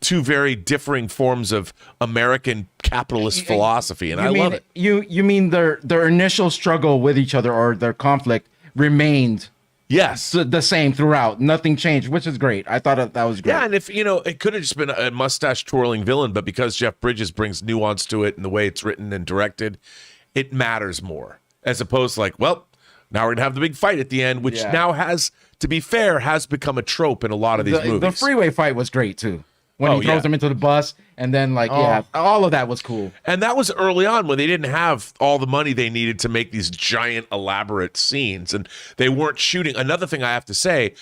two very differing forms of American capitalist philosophy, and I love it. You mean their initial struggle with each other or their conflict remained the same throughout. Nothing changed, which is great. I thought that was great. Yeah, and if, you know, it could have just been a mustache twirling villain, but because Jeff Bridges brings nuance to it and the way it's written and directed, it matters more. As opposed to like, well, now we're going to have the big fight at the end, which now has, to be fair, has become a trope in a lot of these movies. The freeway fight was great, too. When he throws him into the bus, and then, all of that was cool. And that was early on when they didn't have all the money they needed to make these giant, elaborate scenes, and they weren't shooting. Another thing I have to say,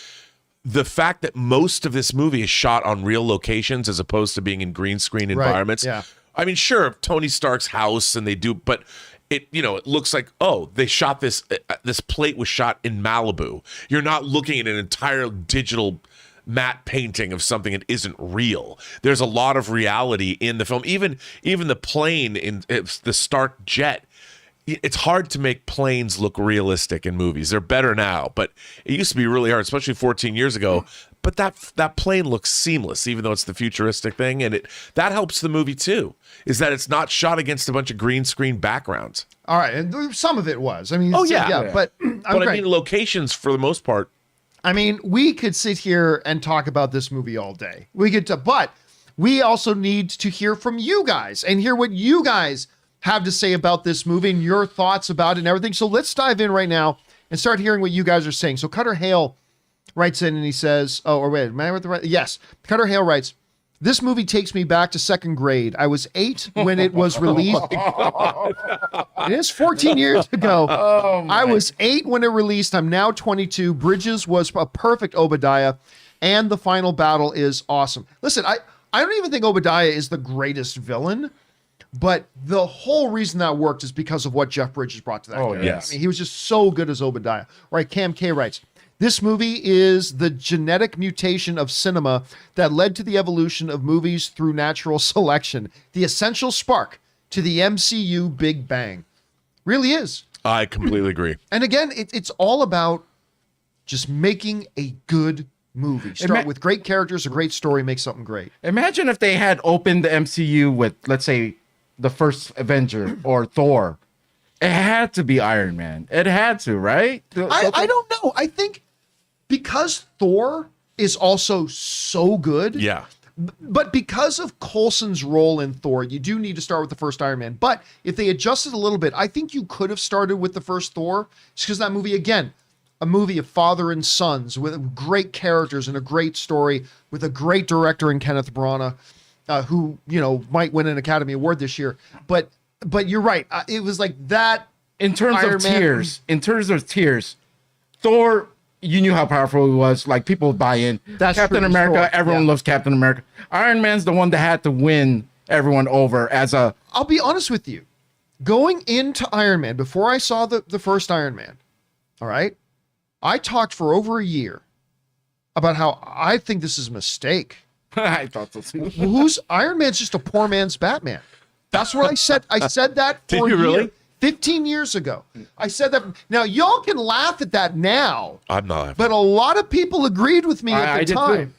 the fact that most of this movie is shot on real locations as opposed to being in green screen environments. Yeah. I mean, sure, Tony Stark's house, and they do, but it looks like, they shot this plate was shot in Malibu. You're not looking at an entire digital matte painting of something that isn't real. There's a lot of reality in the film. Even the plane in the Stark jet. It's hard to make planes look realistic in movies. They're better now, but it used to be really hard, especially 14 years ago. But that plane looks seamless, even though it's the futuristic thing, and that helps the movie too. Is that it's not shot against a bunch of green screen backgrounds. All right, and some of it was. I mean, but I mean, locations for the most part. I mean, we could sit here and talk about this movie all day. But we also need to hear from you guys and hear what you guys have to say about this movie and your thoughts about it and everything. So let's dive in right now and start hearing what you guys are saying. So Cutter Hale writes in and he says, am I with the right? Yes. Cutter Hale writes, this movie takes me back to second grade. I was 8 when it was released. It is 14 years ago. I was 8 when it released. I'm now 22. Bridges was a perfect Obadiah, and the final battle is awesome. Listen, I don't even think Obadiah is the greatest villain, but the whole reason that worked is because of what Jeff Bridges brought to that character. Yes. I mean, he was just so good as Obadiah. All right, Cam K writes, this movie is the genetic mutation of cinema that led to the evolution of movies through natural selection, the essential spark to the MCU Big Bang. Really is. I completely agree. And again, it's all about just making a good movie. Start with great characters, a great story, make something great. Imagine if they had opened the MCU with, let's say, the first Avenger or Thor. It had to be Iron Man. It had to, right? I don't know. I think because Thor is also so good. Yeah. But because of Coulson's role in Thor, you do need to start with the first Iron Man. But if they adjusted a little bit, I think you could have started with the first Thor, just because that movie, again, a movie of father and sons with great characters and a great story with a great director in Kenneth Branagh, who, you know, might win an Academy Award this year. But you're right. It was like that. In terms Iron of Man- tears, Thor, you knew how powerful he was. Like, people buy in. That's Captain true, America, Thor, everyone yeah. loves Captain America. Iron Man's the one that had to win everyone over as a... I'll be honest with you. Going into Iron Man, before I saw the first Iron Man, all right, I talked for over a year about how I think this is a mistake. I thought so too. Who's Iron Man's just a poor man's Batman. That's what I said. I said that Did for you a year. really? 15 years ago. I said that. Now, y'all can laugh at that now, I'm not. but a lot of people agreed with me at I the did time. too.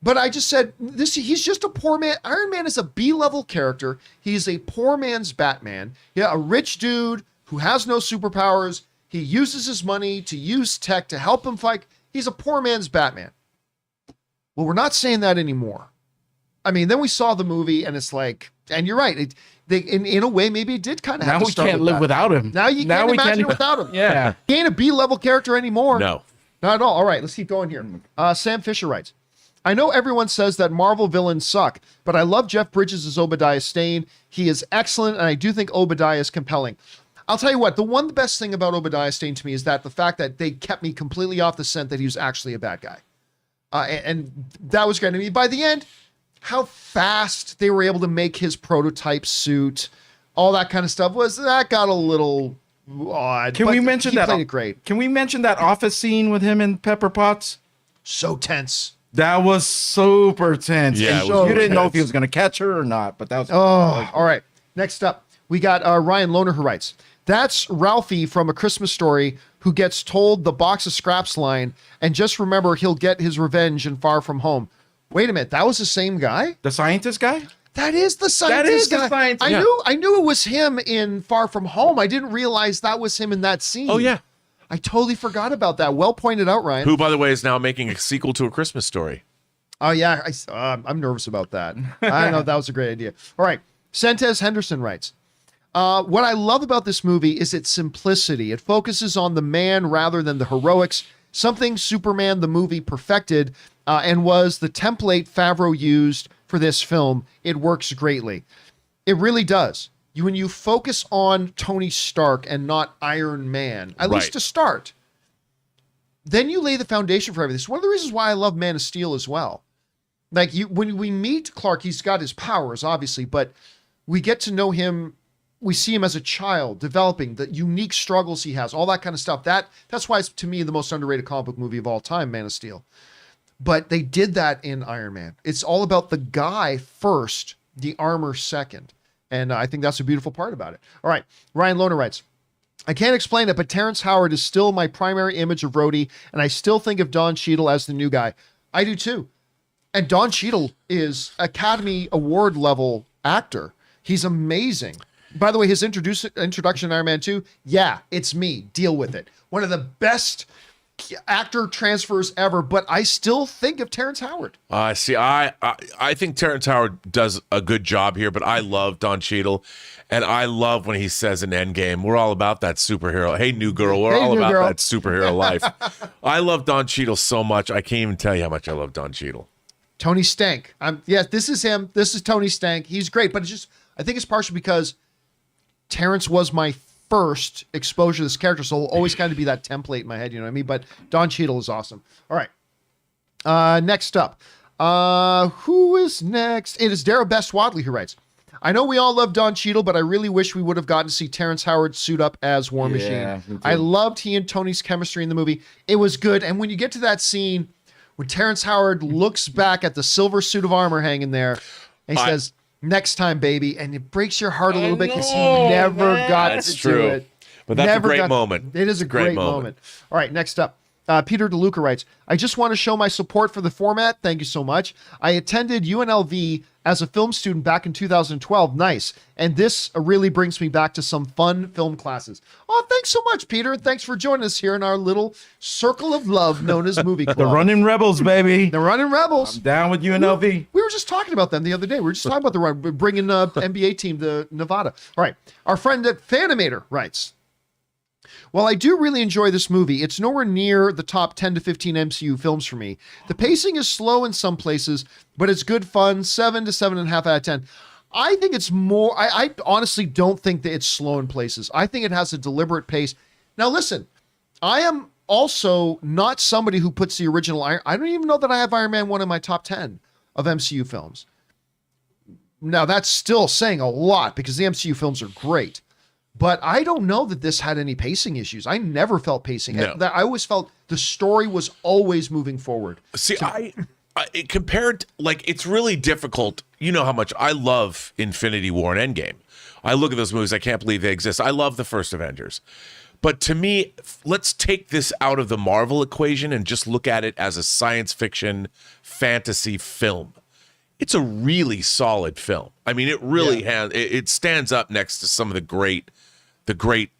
But I just said, he's just a poor man. Iron Man is a B-level character. He's a poor man's Batman. Yeah, a rich dude who has no superpowers. He uses his money to use tech to help him fight. He's a poor man's Batman. Well, we're not saying that anymore. I mean, then we saw the movie, and it's like, and you're right. In a way, maybe it did kind of have Now to we start can't with live that. without him. Now you can't imagine it without him. Yeah. He ain't a B-level character anymore. No. Not at all. All right, let's keep going here. Sam Fisher writes, I know everyone says that Marvel villains suck, but I love Jeff Bridges as Obadiah Stane. He is excellent, and I do think Obadiah is compelling. I'll tell you what, the best thing about Obadiah Stane to me is that the fact that they kept me completely off the scent that he was actually a bad guy. And that was great. I mean, by the end, how fast they were able to make his prototype suit, all that kind of stuff, that got a little odd. Can but we mention he that? played it great. Can we mention that office scene with him and Pepper Potts? So tense. That was super tense. Yeah, And it was you didn't know tense. if he was going to catch her or not, but that was... Oh, all right. Next up, we got Ryan Lohner who writes, that's Ralphie from A Christmas Story who gets told the box of scraps line, and just remember he'll get his revenge in Far From Home. Wait a minute, that was the same guy? The scientist guy? That is the scientist is the guy. scientist, yeah. I knew it was him in Far From Home. I didn't realize that was him in that scene. Oh, yeah. I totally forgot about that. Well pointed out, Ryan. Who, by the way, is now making a sequel to A Christmas Story. Oh, yeah. I'm nervous about that. I know that was a great idea. All right. Sentes Henderson writes, what I love about this movie is its simplicity. It focuses on the man rather than the heroics, something Superman the movie perfected and was the template Favreau used for this film. It works greatly. It really does. When you focus on Tony Stark and not Iron Man, at least Right. to start, then you lay the foundation for everything. It's one of the reasons why I love Man of Steel as well. Like when we meet Clark, he's got his powers, obviously, but we get to know him. We see him as a child developing the unique struggles he has, all that kind of stuff. That's why it's, to me, the most underrated comic book movie of all time, Man of Steel. But they did that in Iron Man. It's all about the guy first, the armor second. And I think that's a beautiful part about it. All right. Ryan Lohner writes, I can't explain it, but Terrence Howard is still my primary image of Rhodey, and I still think of Don Cheadle as the new guy. I do too. And Don Cheadle is Academy Award level actor. He's amazing. By the way, his introduction to Iron Man 2, yeah, it's me. Deal with it. One of the best actor transfers ever, but I still think of Terrence Howard. See, I think Terrence Howard does a good job here, but I love Don Cheadle, and I love when he says in Endgame, we're all about that superhero. Hey, new girl, we're Hey, all new about girl. that superhero life. I love Don Cheadle so much. I can't even tell you how much I love Don Cheadle. Tony Stank. Yes, this is him. This is Tony Stank. He's great, but it's just, I think it's partially because Terrence was my first exposure to this character, so it'll always kind of be that template in my head, you know what I mean? But Don Cheadle is awesome. All right. Next up. Who is next? It is Darrow Best Wadley who writes, I know we all love Don Cheadle, but I really wish we would have gotten to see Terrence Howard suit up as War Machine. Yeah, me too. I loved he and Tony's chemistry in the movie. It was good. And when you get to that scene when Terrence Howard looks back at the silver suit of armor hanging there, and he says, next time, baby, and it breaks your heart a little bit because he never got That's to true. do it. But that's Never a great got- moment. It is a great moment. All right, next up. Peter DeLuca writes, I just want to show my support for the format. Thank you so much. I attended UNLV as a film student back in 2012. Nice. And this really brings me back to some fun film classes. Oh, thanks so much, Peter. And thanks for joining us here in our little circle of love known as Movie Club. The Running Rebels, baby. The Running Rebels. Down with UNLV. We were just talking about them the other day. We were just talking about the run, bringing the NBA team to Nevada. All right. Our friend at Fanimator writes, While I do really enjoy this movie, it's nowhere near the top 10 to 15 MCU films for me. The pacing is slow in some places, but it's good fun, 7 to 7.5 out of 10. I think it's more, I honestly don't think that it's slow in places. I think it has a deliberate pace. Now listen, I am also not somebody who puts the original Iron, I don't even know that I have Iron Man 1 in my top 10 of MCU films. Now that's still saying a lot because the MCU films are great. But I don't know that this had any pacing issues. I never felt pacing. No. I always felt the story was always moving forward. See, I compared, like, it's really difficult. You know how much I love Infinity War and Endgame. I look at those movies, I can't believe they exist. I love the first Avengers. But to me, let's take this out of the Marvel equation and just look at it as a science fiction fantasy film. It's a really solid film. I mean, it really has, it stands up next to some of the great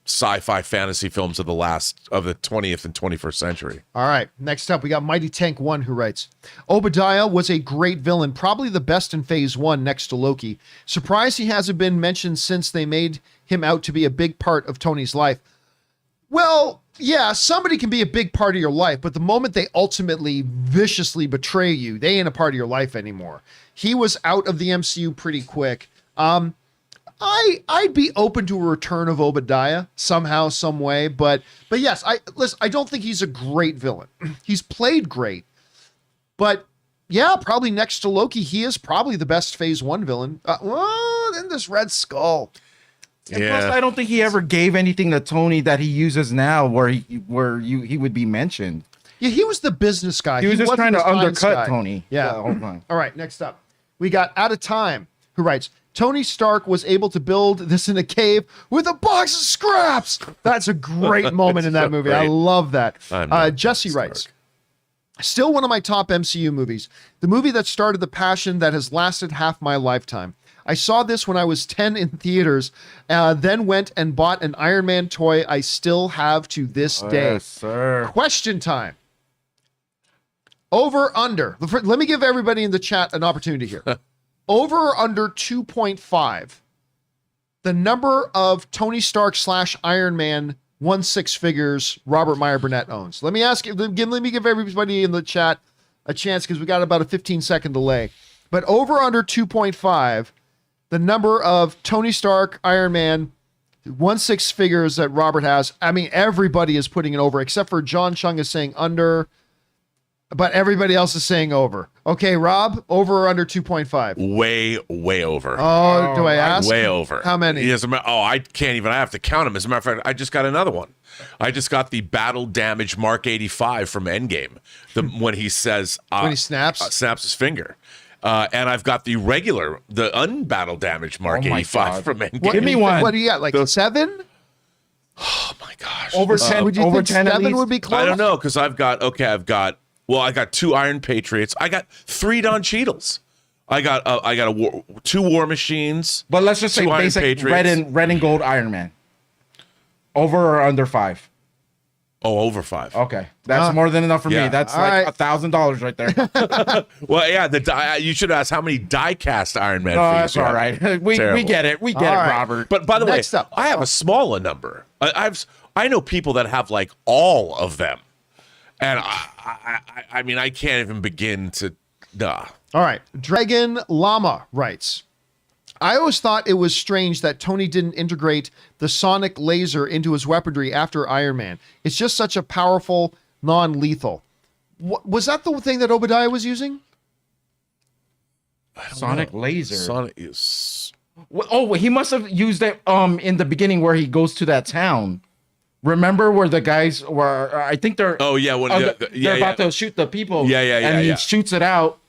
sci-fi fantasy films of the 20th and 21st century. All right, next up, we got Mighty Tank 1 who writes, Obadiah was a great villain, probably the best in Phase 1 next to Loki. Surprised he hasn't been mentioned since they made him out to be a big part of Tony's life. Well, yeah, somebody can be a big part of your life, but the moment they ultimately viciously betray you, they ain't a part of your life anymore. He was out of the MCU pretty quick. I'd be open to a return of Obadiah somehow, some way, but yes, I don't think he's a great villain. He's played great, but yeah, probably next to Loki, he is probably the best Phase 1 villain. Well, then this Red Skull. And plus, I don't think he ever gave anything to Tony that he uses now, where he would be mentioned. Yeah, he was the business guy. He was just trying wasn't to the science undercut guy. Tony. Yeah. the whole time. All right, next up, we got Out of Time, who writes, Tony Stark was able to build this in a cave with a box of scraps. That's a great moment in that so movie. great. I love that. Jesse Tony writes, Stark. still one of my top MCU movies. The movie that started the passion that has lasted half my lifetime. I saw this when I was 10 in theaters, then went and bought an Iron Man toy I still have to this day. Yes, sir. Question time. Over, under. Let me give everybody in the chat an opportunity here. Over or under 2.5. The number of Tony Stark / Iron Man 1/6 figures Robert Meyer Burnett owns. Let me ask you, let me give everybody in the chat a chance because we got about a 15-second delay. But over under 2.5, the number of Tony Stark, Iron Man 1/6 figures that Robert has. I mean, everybody is putting it over except for John Chung is saying under, but everybody else is saying over. Okay, Rob, over or under 2.5? Way over. Oh, do I ask? Way over. How many? Yes, I can't even. I have to count them. As a matter of fact, I just got another one. I just got the battle damage Mark 85 from Endgame. When he says when he snaps his finger. And I've got the unbattle damage Mark 85 God. from Endgame. Give me one. What do you got? Like 7? Oh my gosh. Over 10. Would you over think 10 at 7 least? would be close? I don't know because I got 2 Iron Patriots. I got 3 Don Cheadles. I got 2 War Machines. But let's just say 2 Iron basic Patriots. red and gold Iron Man. Over or under 5? Oh, over 5. Okay, that's more than enough for Yeah. me. That's All like right. $1,000 right there. Well, yeah. You should ask how many die-cast Iron Man No, figures that's you all have. right. We Terrible. get it. We get All it, right. Robert. But by the way, Next up. I have a smaller number. I know people that have like all of them, and I mean I can't even begin to. All right. Dragon Llama writes, I always thought it was strange that Tony didn't integrate the sonic laser into his weaponry after Iron Man. It's just such a powerful, non-lethal. Was that the thing that Obadiah was using? Sonic laser. Sonic is. Oh, he must have used it in the beginning where he goes to that town. Remember where the guys were? I think they're. Oh yeah, when they're about to shoot the people. Yeah, And he yeah. shoots it out,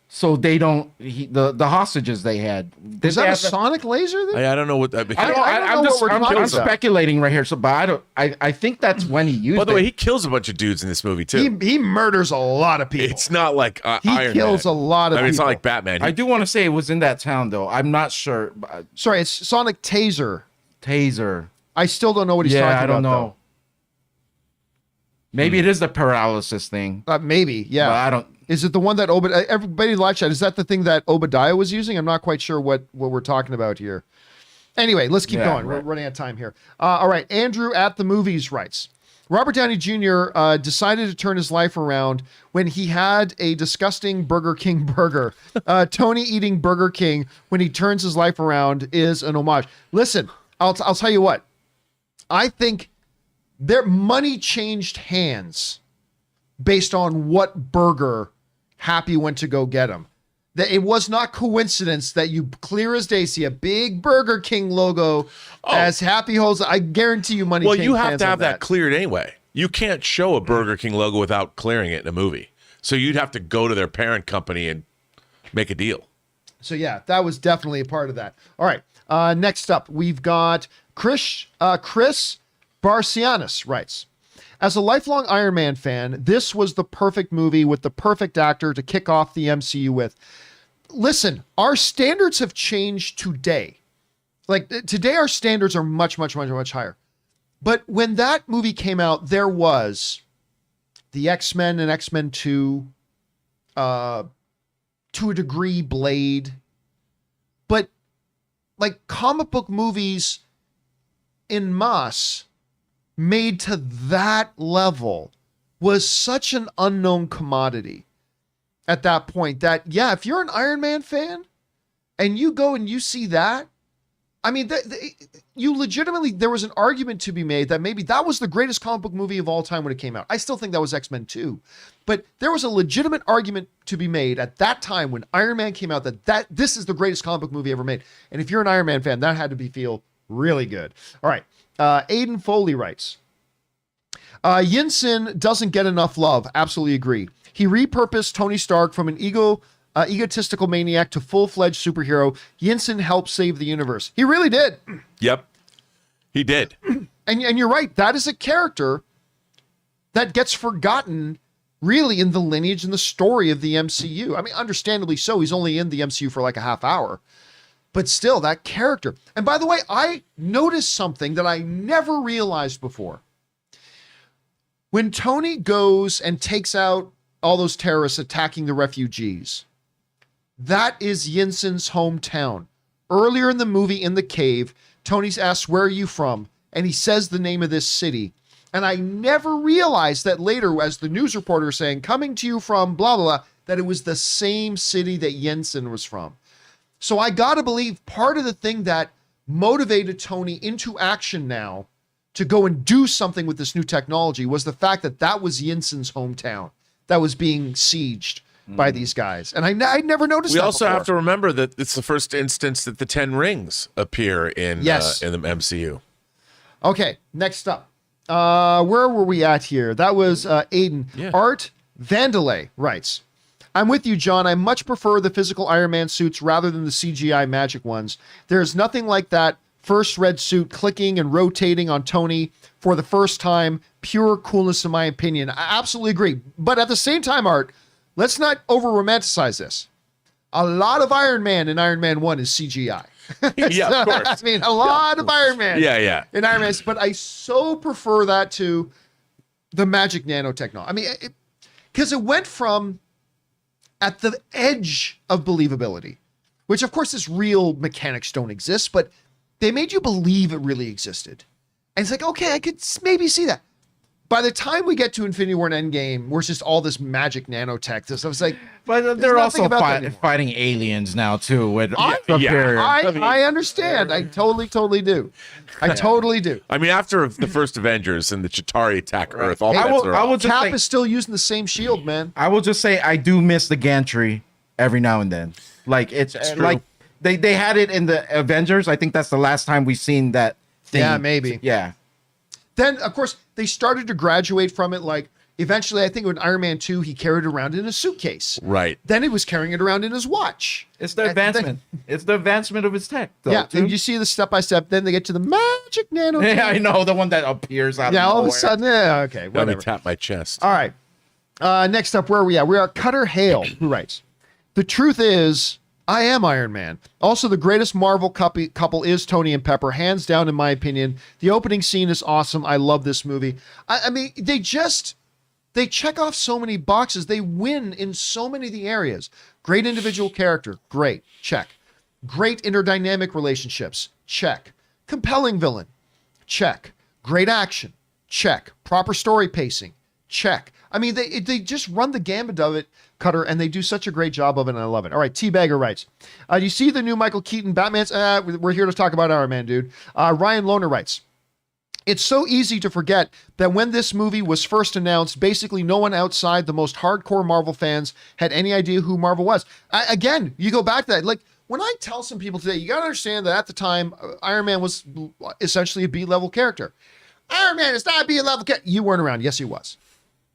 so they don't. The hostages they had. Is that a sonic laser then? I don't know what that. I don't know what we're talking I'm about. speculating right here. So, but I don't. I think that's when he used it. By the way, he kills a bunch of dudes in this movie too. He murders a lot of people. It's not like He Iron kills Man. a lot of I mean, it's not people. like Batman. I do want to say it was in that town though. I'm not sure. But Sorry, it's Sonic Taser. Taser. I still don't know what he's talking about. I don't know. though. Maybe it is the paralysis thing. Maybe, yeah. But I don't. Is it the one that everybody in live chat, is that the thing that Obadiah was using? I'm not quite sure what we're talking about here. Anyway, let's keep going. Right. We're running out of time here. All right. Andrew at the movies writes, Robert Downey Jr. Decided to turn his life around when he had a disgusting Burger King burger. Tony eating Burger King when he turns his life around is an homage. Listen, I'll tell you what. I think their money changed hands based on what burger Happy went to go get him. That it was not coincidence that you clear as day see a big Burger King logo as Happy holds. I guarantee you money. Well, changed you have hands to on have that cleared anyway. You can't show a Burger King logo without clearing it in a movie. So you'd have to go to their parent company and make a deal. So yeah, that was definitely a part of that. All right. Next up, we've got Chris Barcianis writes, as a lifelong Iron Man fan, this was the perfect movie with the perfect actor to kick off the MCU with. Listen, our standards have changed today. Like today, our standards are much higher. But when that movie came out, there was the X-Men and X-Men 2, to a degree, Blade. But like comic book movies en masse made to that level was such an unknown commodity at that point that, yeah, if you're an Iron Man fan and you go and you see that, I mean, you legitimately, there was an argument to be made that maybe that was the greatest comic book movie of all time when it came out. I still think that was X-Men 2, but there was a legitimate argument to be made at that time when Iron Man came out that this is the greatest comic book movie ever made. And if you're an Iron Man fan, that had to feel really good. All right. Aiden Foley writes, Yinsen doesn't get enough love. Absolutely agree. He repurposed Tony Stark from an egotistical maniac to full-fledged superhero. Yinsen helped save the universe. He really did. Yep, he did. And you're right. That is a character that gets forgotten really in the lineage and the story of the MCU. I mean, understandably so. He's only in the MCU for like a half hour. But still, that character. And by the way, I noticed something that I never realized before. When Tony goes and takes out all those terrorists attacking the refugees, that is Yinsen's hometown. Earlier in the movie, in the cave, Tony's asked, where are you from? And he says the name of this city. And I never realized that later, as the news reporter saying, coming to you from blah, blah, blah, that it was the same city that Yinsen was from. So I got to believe part of the thing that motivated Tony into action now to go and do something with this new technology was the fact that that was Yinsen's hometown that was being sieged by these guys. And I never noticed that. We also before. have to remember that it's the first instance that the 10 rings appear in the MCU. Okay, next up. Where were we at here? That was Aiden. Yeah. Art Vandelay writes, I'm with you, John. I much prefer the physical Iron Man suits rather than the CGI magic ones. There's nothing like that first red suit clicking and rotating on Tony for the first time. Pure coolness, in my opinion. I absolutely agree. But at the same time, Art, let's not over-romanticize this. A lot of Iron Man in Iron Man 1 is CGI. Yeah, of course. I mean, a lot of Iron Man in Iron Man. But I so prefer that to the magic nanotechnology. I mean, because it went from at the edge of believability, which of course this real mechanics don't exist, but they made you believe it really existed. And it's like, okay, I could maybe see that. By the time we get to Infinity War and Endgame, where it's just all this magic nanotech, so I was like, but they're also fighting aliens now too. With I understand. I totally do. I totally do. I mean, after the first Avengers and the Chitauri attack Earth, all Hey, bets are off. Cap is still using the same shield, man. I will just say I do miss the gantry every now and then. Like it's like they had it in the Avengers. I think that's the last time we've seen that thing. Yeah, maybe. Yeah. Then, of course, they started to graduate from it. Like, eventually, I think in Iron Man 2, he carried it around in a suitcase. Right. Then he was carrying it around in his watch. It's the advancement. It's the advancement of his tech. Though, yeah, too. and you see the step-by-step. Then they get to the magic nanotech. Yeah, I know. The one that appears out of nowhere. all of a sudden, okay, Let whatever. me tap my chest. All right. Next up, where are we at? We are Cutter Hale, who writes, the truth is, I am Iron Man. Also, the greatest Marvel couple is Tony and Pepper, hands down, in my opinion. The opening scene is awesome. I love this movie. I mean, they check off so many boxes. They win in so many of the areas. Great individual character. Great. Check. Great interdynamic relationships. Check. Compelling villain. Check. Great action. Check. Proper story pacing. Check. I mean, they just run the gambit of it, Cutter, and they do such a great job of it, and I love it. All right, Teabagger writes, do you see the new Michael Keaton Batman's? We're here to talk about Iron Man, dude. Ryan Lohner writes, it's so easy to forget that when this movie was first announced, basically no one outside the most hardcore Marvel fans had any idea who Marvel was. Again, you go back to that. Like, when I tell some people today, you got to understand that at the time, Iron Man was essentially a B-level character. Iron Man is not a B-level character. You weren't around. Yes, he was.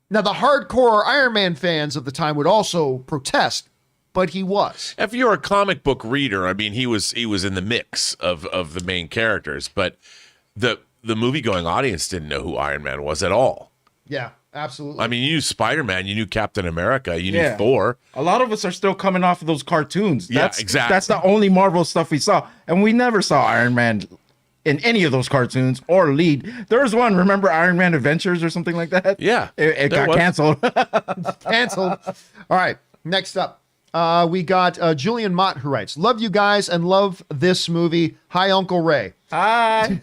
Now, the hardcore Iron Man fans of the time would also protest, but he was. If you're a comic book reader, I mean, he was in the mix of the main characters, but the movie-going audience didn't know who Iron Man was at all. Yeah, absolutely. I mean, you knew Spider-Man, you knew Captain America, you knew Thor. A lot of us are still coming off of those cartoons. That's, exactly. That's the only Marvel stuff we saw, and we never saw Iron Man in any of those cartoons or lead. There was one, remember Iron Man Adventures or something like that? Yeah. It got canceled. Canceled. All right, next up. We got Julian Mott who writes, love you guys and love this movie. Hi, Uncle Ray. Hi.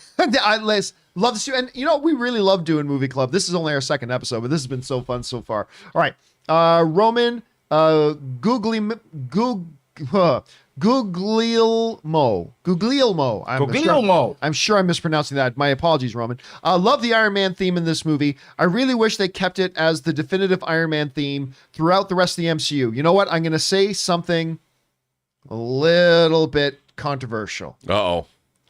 Love to see, and you know, we really love doing Movie Club. This is only our second episode, but this has been so fun so far. All right. Roman Guglielmo. I'm sure I'm mispronouncing that. My apologies, Roman. Love the Iron Man theme in this movie. I really wish they kept it as the definitive Iron Man theme throughout the rest of the MCU. You know what? I'm going to say something a little bit controversial. Uh-oh.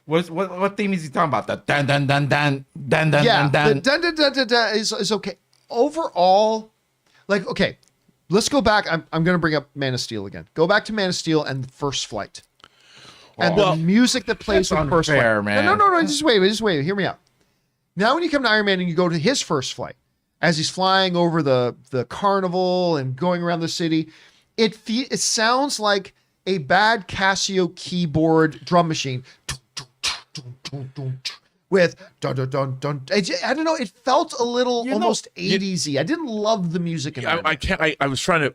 What theme is he talking about? The dun dun dun dun dun dun yeah, dun the dun dun dun dun dun is okay. Overall, like, okay, let's go back. I'm going to bring up Man of Steel again. Go back to Man of Steel and First Flight. And the music that plays with First Flight. Man. No, just wait. Hear me out. Now when you come to Iron Man and you go to his first flight, as he's flying over the carnival and going around the city, it sounds like a bad Casio keyboard drum machine. With dun dun dun dun. I don't know. It felt a little almost 80s-y. I didn't love the music. I was trying to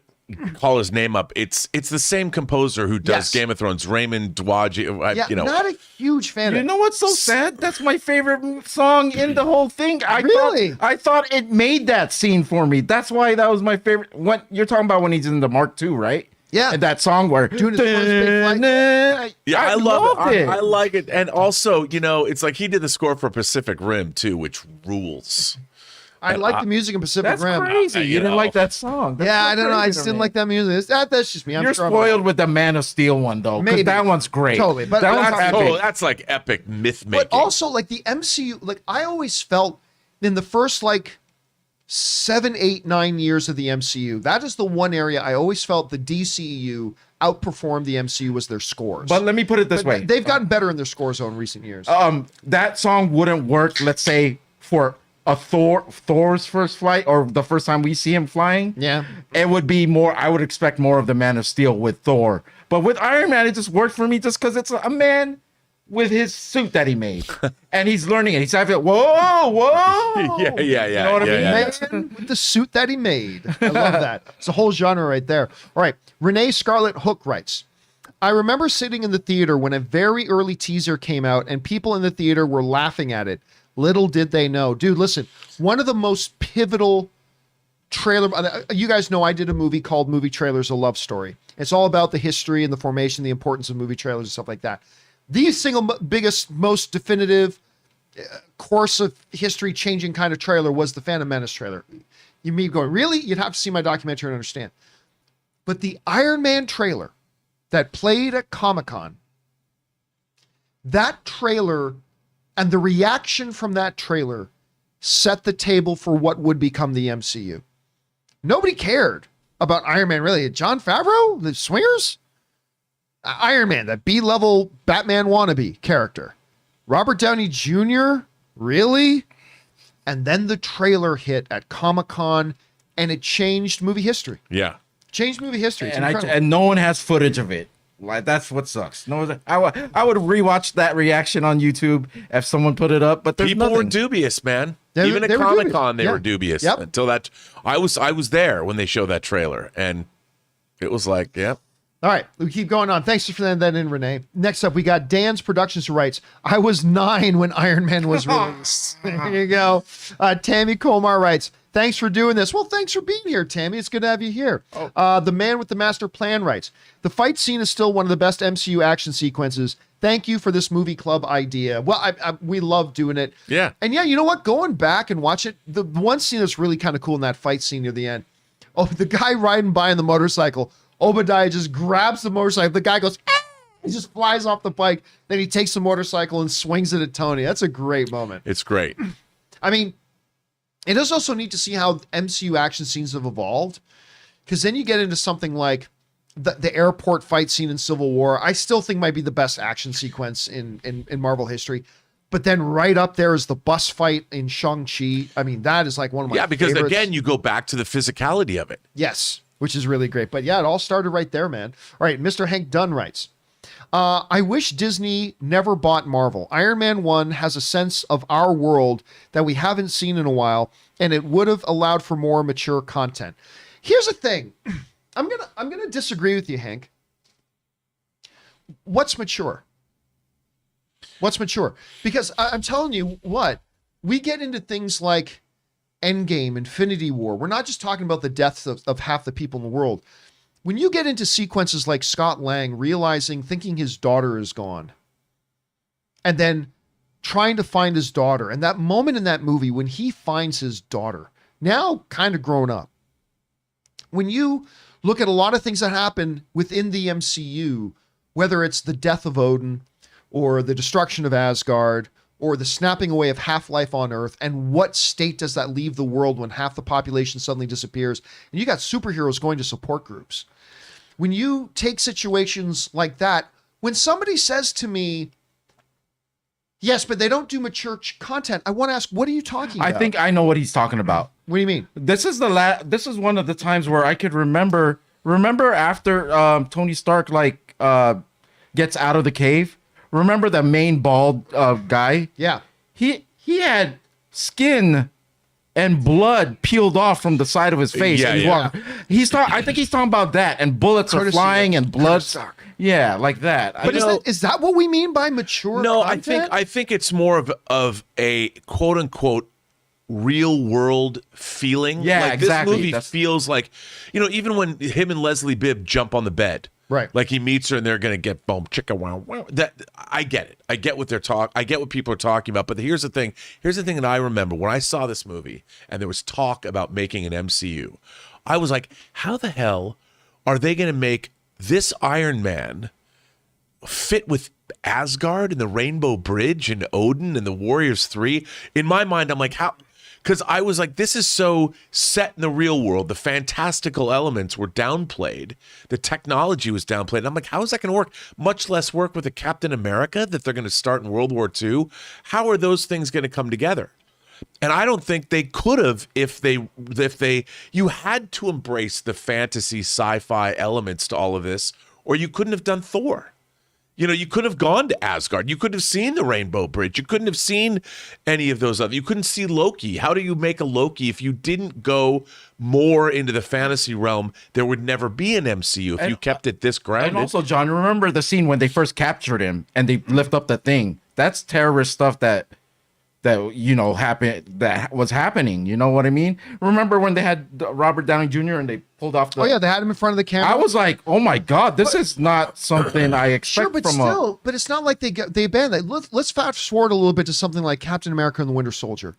call his name up. It's the same composer who does Game of Thrones, Raymond Dwadji. Not a huge fan of it. You know what's so sad? That's my favorite song in the whole thing. I thought it made that scene for me. That's why that was my favorite. What you're talking about when he's in the Mark II, right? Yeah. And that song where doing his first big flight. Yeah, I love it. I like it. And also, it's like he did the score for Pacific Rim too, which rules. I like the music in Pacific Rim. That's crazy. You didn't like that song. That's I don't know. I just didn't like that music. That's just me. You're spoiled with the Man of Steel one, though. Maybe. That one's great. Totally. But that's like epic myth making. But also, like, the MCU, like, I always felt in the first, like, 7, 8, 9 years of the MCU, that is the one area I always felt the DCEU outperformed the MCU was their scores. But let me put it this way. They've gotten better in their scores in recent years. That song wouldn't work, let's say, for a Thor's first flight or the first time we see him flying. Yeah. It would be more, I would expect more of the Man of Steel with Thor. But with Iron Man, it just worked for me just because it's a man with his suit that he made. And he's learning it. He's having, whoa. Yeah. You know what I mean? Man with the suit that he made. I love that. It's a whole genre right there. All right. Renee Scarlett Hook writes, I remember sitting in the theater when a very early teaser came out and people in the theater were laughing at it. Little did they know. Dude, listen, one of the most pivotal trailer, you guys know I did a movie called Movie Trailers, A Love Story. It's all about the history and the formation, the importance of movie trailers and stuff like that. The single biggest, most definitive course of history changing kind of trailer was the Phantom Menace trailer. You mean going, really? You'd have to see my documentary to understand. But the Iron Man trailer that played at Comic-Con, that trailer and the reaction from that trailer set the table for what would become the MCU. Nobody cared about Iron Man, really. John Favreau, the Swingers? Iron Man, that B-level Batman wannabe character. Robert Downey Jr., really? And then the trailer hit at Comic-Con, and it changed movie history. Yeah. Changed movie history. It's and no one has footage of it. Like, that's what sucks. No, I would rewatch that reaction on YouTube if someone put it up, but there's people nothing. were dubious, man. They Even were at Comic-Con, dubious. they were dubious. Yep. Until that, I was there when they showed that trailer, and it was like, yep. All right, we keep going on. Thanks for that in, Renee. Next up, we got Dan's Productions writes, I was 9 when Iron Man was released. There you go. Tammy Komar writes, thanks for doing this. Well, thanks for being here, Tammy. It's good to have you here. The man with the master plan writes, the fight scene is still one of the best MCU action sequences. Thank you for this movie club idea. Well, we love doing it. Yeah. And yeah, you know what? Going back and watch it, the one scene that's really kind of cool in that fight scene near the end. Oh, the guy riding by on the motorcycle, Obadiah just grabs the motorcycle. The guy goes, ah! He just flies off the bike. Then he takes the motorcycle and swings it at Tony. That's a great moment. It's great. I mean, it is also neat to see how MCU action scenes have evolved, because then you get into something like the airport fight scene in Civil War. I still think might be the best action sequence in Marvel history. But then right up there is the bus fight in Shang-Chi. I mean, that is like one of my because favorites. again, you go back to the physicality of it. Yes, which is really great. But yeah, it all started right there, man. All right, Mr. Hank Dunn writes, I wish Disney never bought Marvel. Iron Man 1 has a sense of our world that we haven't seen in a while, and it would have allowed for more mature content. Here's the thing. I'm gonna disagree with you, Hank. What's mature? What's mature? Because I'm telling you what, we get into things like Endgame, Infinity War. We're not just talking about the deaths of half the people in the world. When you get into sequences like Scott Lang thinking his daughter is gone, and then trying to find his daughter, and that moment in that movie when he finds his daughter, now kind of grown up. When you look at a lot of things that happen within the MCU, whether it's the death of Odin, or the destruction of Asgard, or the snapping away of half-life on Earth, and what state does that leave the world when half the population suddenly disappears, and you got superheroes going to support groups. When you take situations like that, when somebody says to me, yes, but they don't do mature content, I want to ask, what are you talking about? I think I know what he's talking about. What do you mean? This is one of the times where I could remember after Tony Stark gets out of the cave. Remember the main bald guy? Yeah. He had skin and blood peeled off from the side of his face. Yeah, and I think he's talking about that, and bullets are flying and blood. Yeah, like that. But is that what we mean by mature content? I think it's more of a quote unquote real world feeling. Yeah, like exactly. This movie feels like, even when him and Leslie Bibb jump on the bed. Right. Like he meets her and they're gonna get boom, chicka wow wow. That I get it. I get what I get what people are talking about. But here's the thing. Here's the thing that I remember when I saw this movie and there was talk about making an MCU. I was like, how the hell are they gonna make this Iron Man fit with Asgard and the Rainbow Bridge and Odin and the Warriors 3? In my mind, I'm like, how? Because I was like, this is so set in the real world. The fantastical elements were downplayed. The technology was downplayed. And I'm like, how is that going to work? Much less work with a Captain America that they're going to start in World War II. How are those things going to come together? And I don't think they could have if you had to embrace the fantasy sci-fi elements to all of this, or you couldn't have done Thor. You couldn't have gone to Asgard. You couldn't have seen the Rainbow Bridge. You couldn't have seen any of those other. You couldn't see Loki. How do you make a Loki if you didn't go more into the fantasy realm? There would never be an MCU if you kept it this grounded. And also, John, remember the scene when they first captured him and they lift up the thing? That's terrorist stuff that happened. That was happening. You know what I mean? Remember when they had Robert Downey Jr. and they pulled off the? Oh yeah, they had him in front of the camera. I was like, oh my god, this is not something I expect sure, but from still, but it's not like they banned that. Let's fast forward a little bit to something like Captain America and the Winter Soldier.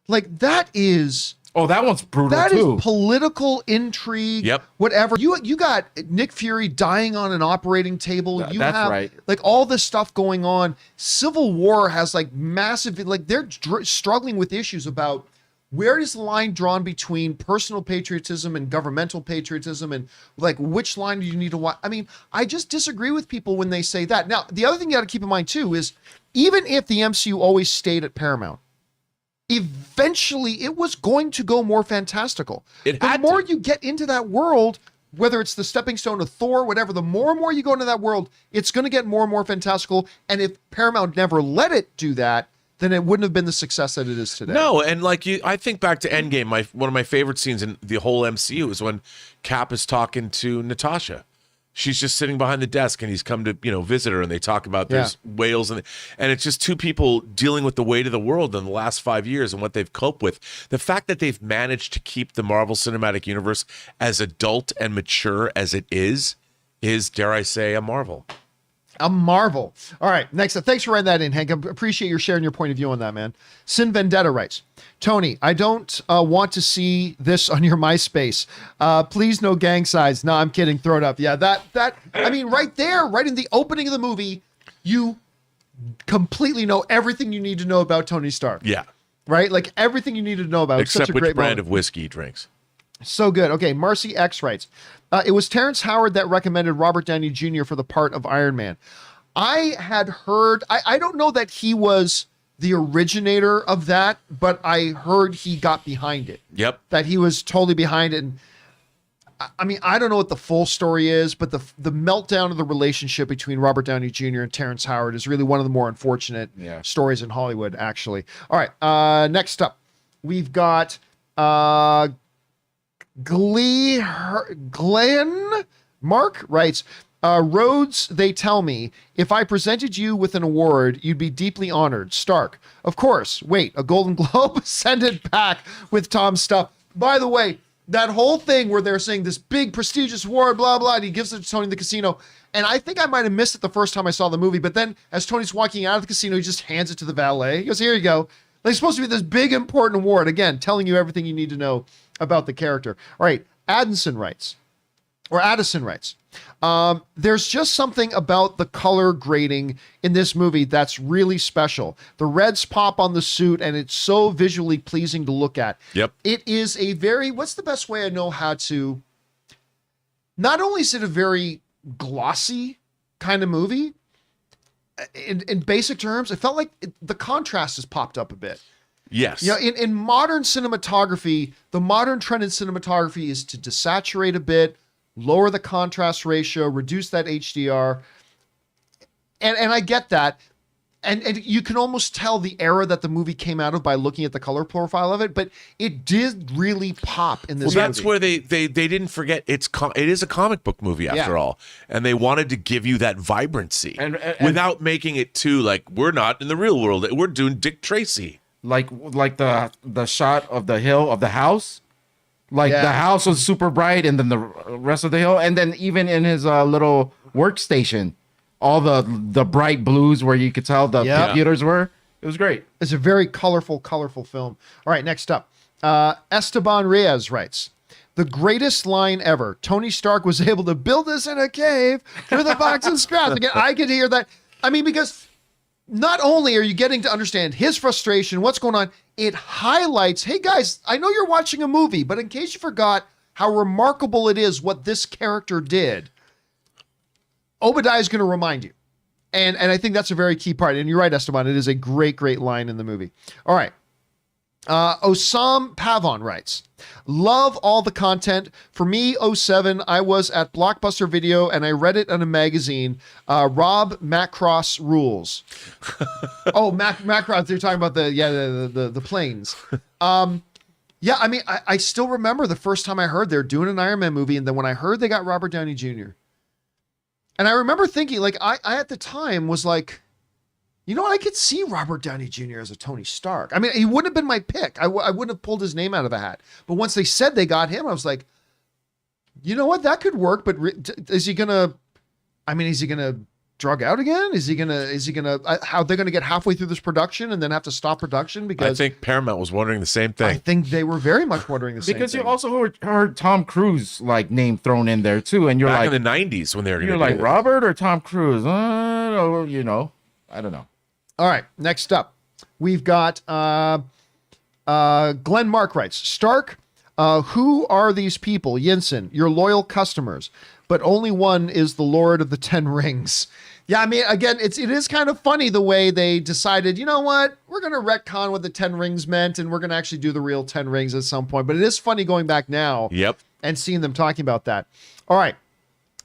Like that is. Oh, that one's brutal that too. That is political intrigue. Yep. Whatever. You got Nick Fury dying on an operating table. You That's have right. like all this stuff going on. Civil War has like massive, like they're struggling with issues about where is the line drawn between personal patriotism and governmental patriotism, and like which line do you need to watch? I mean, I just disagree with people when they say that. Now, the other thing you got to keep in mind too is even if the MCU always stayed at Paramount, eventually it was going to go more fantastical. The more you get into that world, whether it's the stepping stone of Thor, whatever, the more and more you go into that world, it's going to get more and more fantastical. And if Paramount never let it do that, then it wouldn't have been the success that it is today. No, and I think back to Endgame. One of my favorite scenes in the whole MCU is when Cap is talking to Natasha, She's just sitting behind the desk, and he's come to visit her, and they talk about there's whales, and it's just two people dealing with the weight of the world in the last 5 years and what they've coped with. The fact that they've managed to keep the Marvel Cinematic Universe as adult and mature as it is dare I say a marvel. A marvel. All right, next up. Thanks for writing that in, Hank. I appreciate your sharing your point of view on that, man. Sin Vendetta writes, Tony, I don't want to see this on your MySpace. Please no gang size. No, I'm kidding. Throw it up. Yeah, that. I mean, right there, right in the opening of the movie, you completely know everything you need to know about Tony Stark. Yeah. Right? Like everything you need to know about. Except such a which great brand moment. of whiskey he drinks. So good. Okay, Marcy X writes, it was Terrence Howard that recommended Robert Downey Jr. for the part of Iron Man. I had heard, I don't know that he was the originator of that, but I heard he got behind it. Yep. That he was totally behind it. And I mean, I don't know what the full story is, but the meltdown of the relationship between Robert Downey Jr. and Terrence Howard is really one of the more unfortunate stories in Hollywood, actually. All right, next up, we've got Glenn Mark writes, Rhodes, they tell me, if I presented you with an award, you'd be deeply honored. Stark. Of course. Wait, a Golden Globe? Send it back with Tom's stuff. By the way, that whole thing where they're saying this big prestigious award, blah, blah, and he gives it to Tony in the casino. And I think I might have missed it the first time I saw the movie, but then as Tony's walking out of the casino, he just hands it to the valet. He goes, here you go. Like, it's supposed to be this big, important award. Again, telling you everything you need to know about the character. All right, Addison writes, there's just something about the color grading in this movie that's really special. The reds pop on the suit, and it's so visually pleasing to look at. Yep. It is a very, what's the best way I know how to, not only is it a very glossy kind of movie, in basic terms, it felt like the contrast has popped up a bit. Yes. You know, in modern cinematography, the modern trend in cinematography is to desaturate a bit, lower the contrast ratio, reduce that HDR. And I get that. And you can almost tell the era that the movie came out of by looking at the color profile of it, but it did really pop in this movie. Well, that's where they didn't forget it is a comic book movie after all, and they wanted to give you that vibrancy and without making it too like we're not in the real world. We're doing Dick Tracy. Like the shot of the hill of the house. Like the house was super bright, and then the rest of the hill, and then even in his little workstation, all the bright blues where you could tell the computers were. It was great. It's a very colorful film. All right, next up. Esteban Reyes writes, the greatest line ever. Tony Stark was able to build this in a cave with a box of scraps. Again, I could hear that. I mean, because not only are you getting to understand his frustration, what's going on, it highlights, hey guys, I know you're watching a movie, but in case you forgot how remarkable it is what this character did, Obadiah is going to remind you. And I think that's a very key part. And you're right, Esteban. It is a great, great line in the movie. All right. Osam Pavon writes, love all the content. For me, '07, I was at Blockbuster Video and I read it in a magazine. Rob Macross rules. Oh, Macross, they're talking about the planes. Yeah, I mean, I still remember the first time I heard they're doing an Iron Man movie, and then when I heard they got Robert Downey Jr. And I remember thinking, like, I at the time was like, you know what? I could see Robert Downey Jr. as a Tony Stark. I mean, he wouldn't have been my pick. I wouldn't have pulled his name out of the hat. But once they said they got him, I was like, you know what? That could work. But is he gonna drug out again? Is he gonna? How they're gonna get halfway through this production and then have to stop production? Because I think Paramount was wondering the same thing. I think they were very much wondering the same thing. Because you also heard Tom Cruise like name thrown in there too, and you're back like in the '90s when they were going to you're like Robert or Tom Cruise. You know, I don't know. All right, next up, we've got Glenn Mark writes, Stark, who are these people? Yinsen, your loyal customers, but only one is the Lord of the Ten Rings. Yeah, I mean, again, it is kind of funny the way they decided, you know what, we're going to retcon what the 10 rings meant, and we're going to actually do the real 10 rings at some point. But it is funny going back now and seeing them talking about that. All right.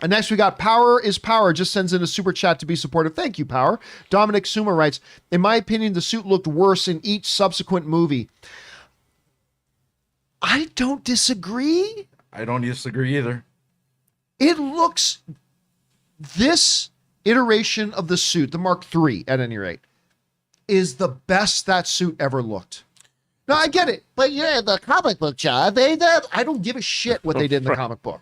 And next we got Power is Power, just sends in a super chat to be supportive. Thank you, Power. Dominic Suma writes, in my opinion, the suit looked worse in each subsequent movie. I don't disagree. I don't disagree either. It looks this iteration of the suit, the Mark III at any rate, is the best that suit ever looked. No, I get it. But yeah, the comic book, John, I don't give a shit what they did in the comic book.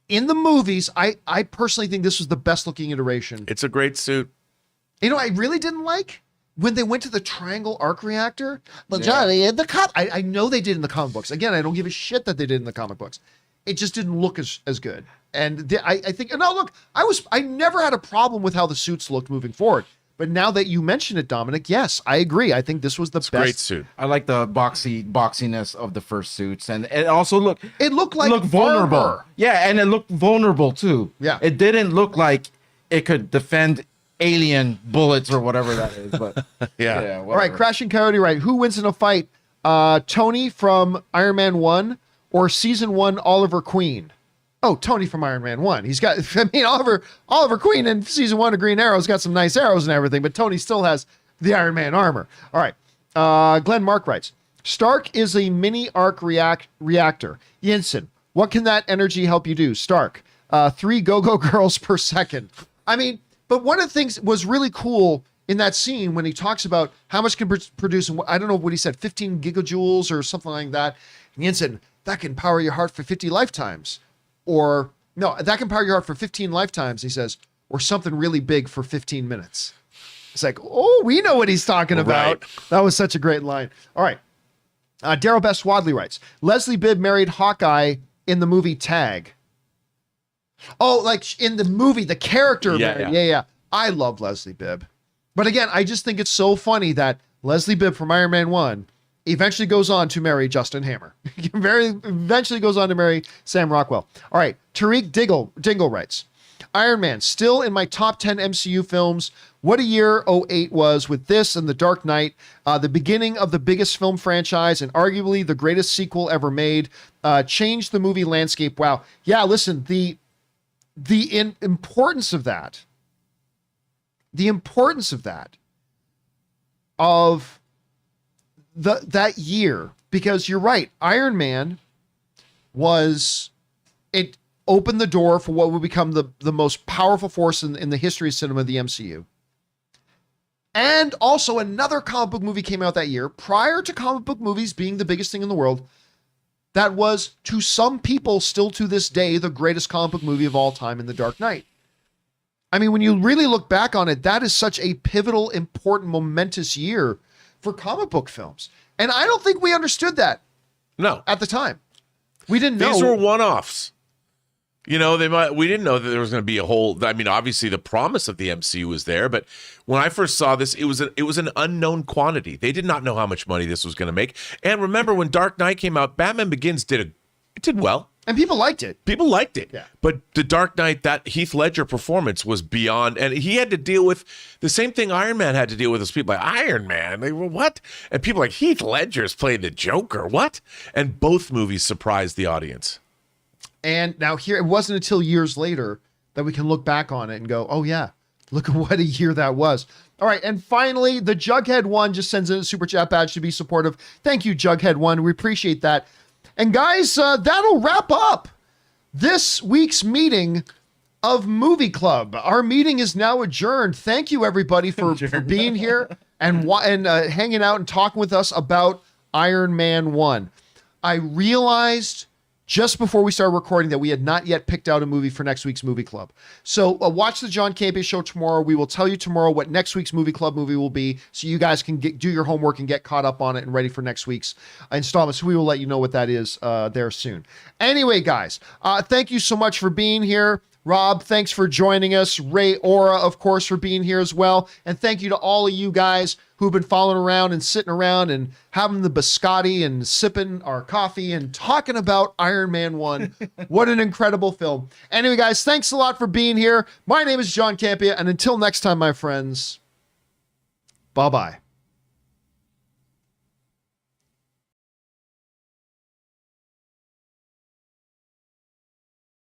In the movies, I personally think this was the best looking iteration. It's a great suit. You know, I really didn't like when they went to the triangle arc reactor. But Johnny, in the I know they did in the comic books. Again, I don't give a shit that they did in the comic books. It just didn't look as good. And I think, no, look, I never had a problem with how the suits looked moving forward. But now that you mention it, Dominic, yes, I agree. I think this was the best. Great suit. I like the boxiness of the first suits, and it also looked like vulnerable. armor. Yeah, and it looked vulnerable too. Yeah, it didn't look like it could defend alien bullets or whatever that is. But yeah. All right, Crashing Coyote. Right, who wins in a fight? Tony from Iron Man 1 or Season 1 Oliver Queen? Oh, Tony from Iron Man 1. He's got, I mean, Oliver Queen in Season 1 of Green Arrow's got some nice arrows and everything, but Tony still has the Iron Man armor. All right. Glenn Mark writes, Stark is a mini arc reactor. Yinsen, what can that energy help you do? Stark, 3 go-go girls per second. I mean, but one of the things was really cool in that scene when he talks about how much can produce, I don't know what he said, 15 gigajoules or something like that. And Yinsen, that can power your heart for 50 lifetimes. Or, no, that can power your heart for 15 lifetimes, he says, or something really big for 15 minutes. It's like, oh, we know what he's talking about. Right. That was such a great line. All right. Daryl Best Wadley writes, Leslie Bibb married Hawkeye in the movie Tag. Oh, like in the movie, the character. Yeah. I love Leslie Bibb. But again, I just think it's so funny that Leslie Bibb from Iron Man 1 eventually goes on to marry Justin Hammer. Eventually goes on to marry Sam Rockwell. All right. Tariq Dingle writes, Iron Man, still in my top 10 MCU films. What a year 2008 was with this and The Dark Knight, the beginning of the biggest film franchise and arguably the greatest sequel ever made. Changed the movie landscape. Wow. Yeah, listen, the importance of that, of that year, because you're right, Iron Man it opened the door for what would become the most powerful force in the history of cinema, the MCU. And also another comic book movie came out that year, prior to comic book movies being the biggest thing in the world, that was, to some people still to this day, the greatest comic book movie of all time, in The Dark Knight. I mean, when you really look back on it, that is such a pivotal, important, momentous year for comic book films. And I don't think we understood that. No. At the time. We didn't know. These were one-offs. You know, we didn't know that there was going to be a whole, I mean, obviously the promise of the MCU was there, but when I first saw this, it was an unknown quantity. They did not know how much money this was going to make. And remember when Dark Knight came out, Batman Begins did well. And people liked it. Yeah. But The Dark Knight, that Heath Ledger performance was beyond, and he had to deal with the same thing Iron Man had to deal with. As people like, Iron Man, they were what? And people like, Heath Ledger's playing the Joker, what? And both movies surprised the audience. And now here, it wasn't until years later that we can look back on it and go, oh yeah, look at what a year that was. All right, and finally, the Jughead1 just sends in a super chat badge to be supportive. Thank you, Jughead1. We appreciate that. And guys, that'll wrap up this week's meeting of Movie Club. Our meeting is now adjourned. Thank you, everybody, for being here and hanging out and talking with us about Iron Man 1. I realized just before we started recording that we had not yet picked out a movie for next week's Movie Club. So watch the John Campea Show tomorrow. We will tell you tomorrow what next week's Movie Club movie will be, so you guys can do your homework and get caught up on it and ready for next week's installment. So we will let you know what that is there soon. Anyway, guys, thank you so much for being here. Rob, thanks for joining us. Ray Aura, of course, for being here as well. And thank you to all of you guys who've been following around and sitting around and having the biscotti and sipping our coffee and talking about Iron Man 1. What an incredible film. Anyway, guys, thanks a lot for being here. My name is John Campea, and until next time, my friends, bye-bye.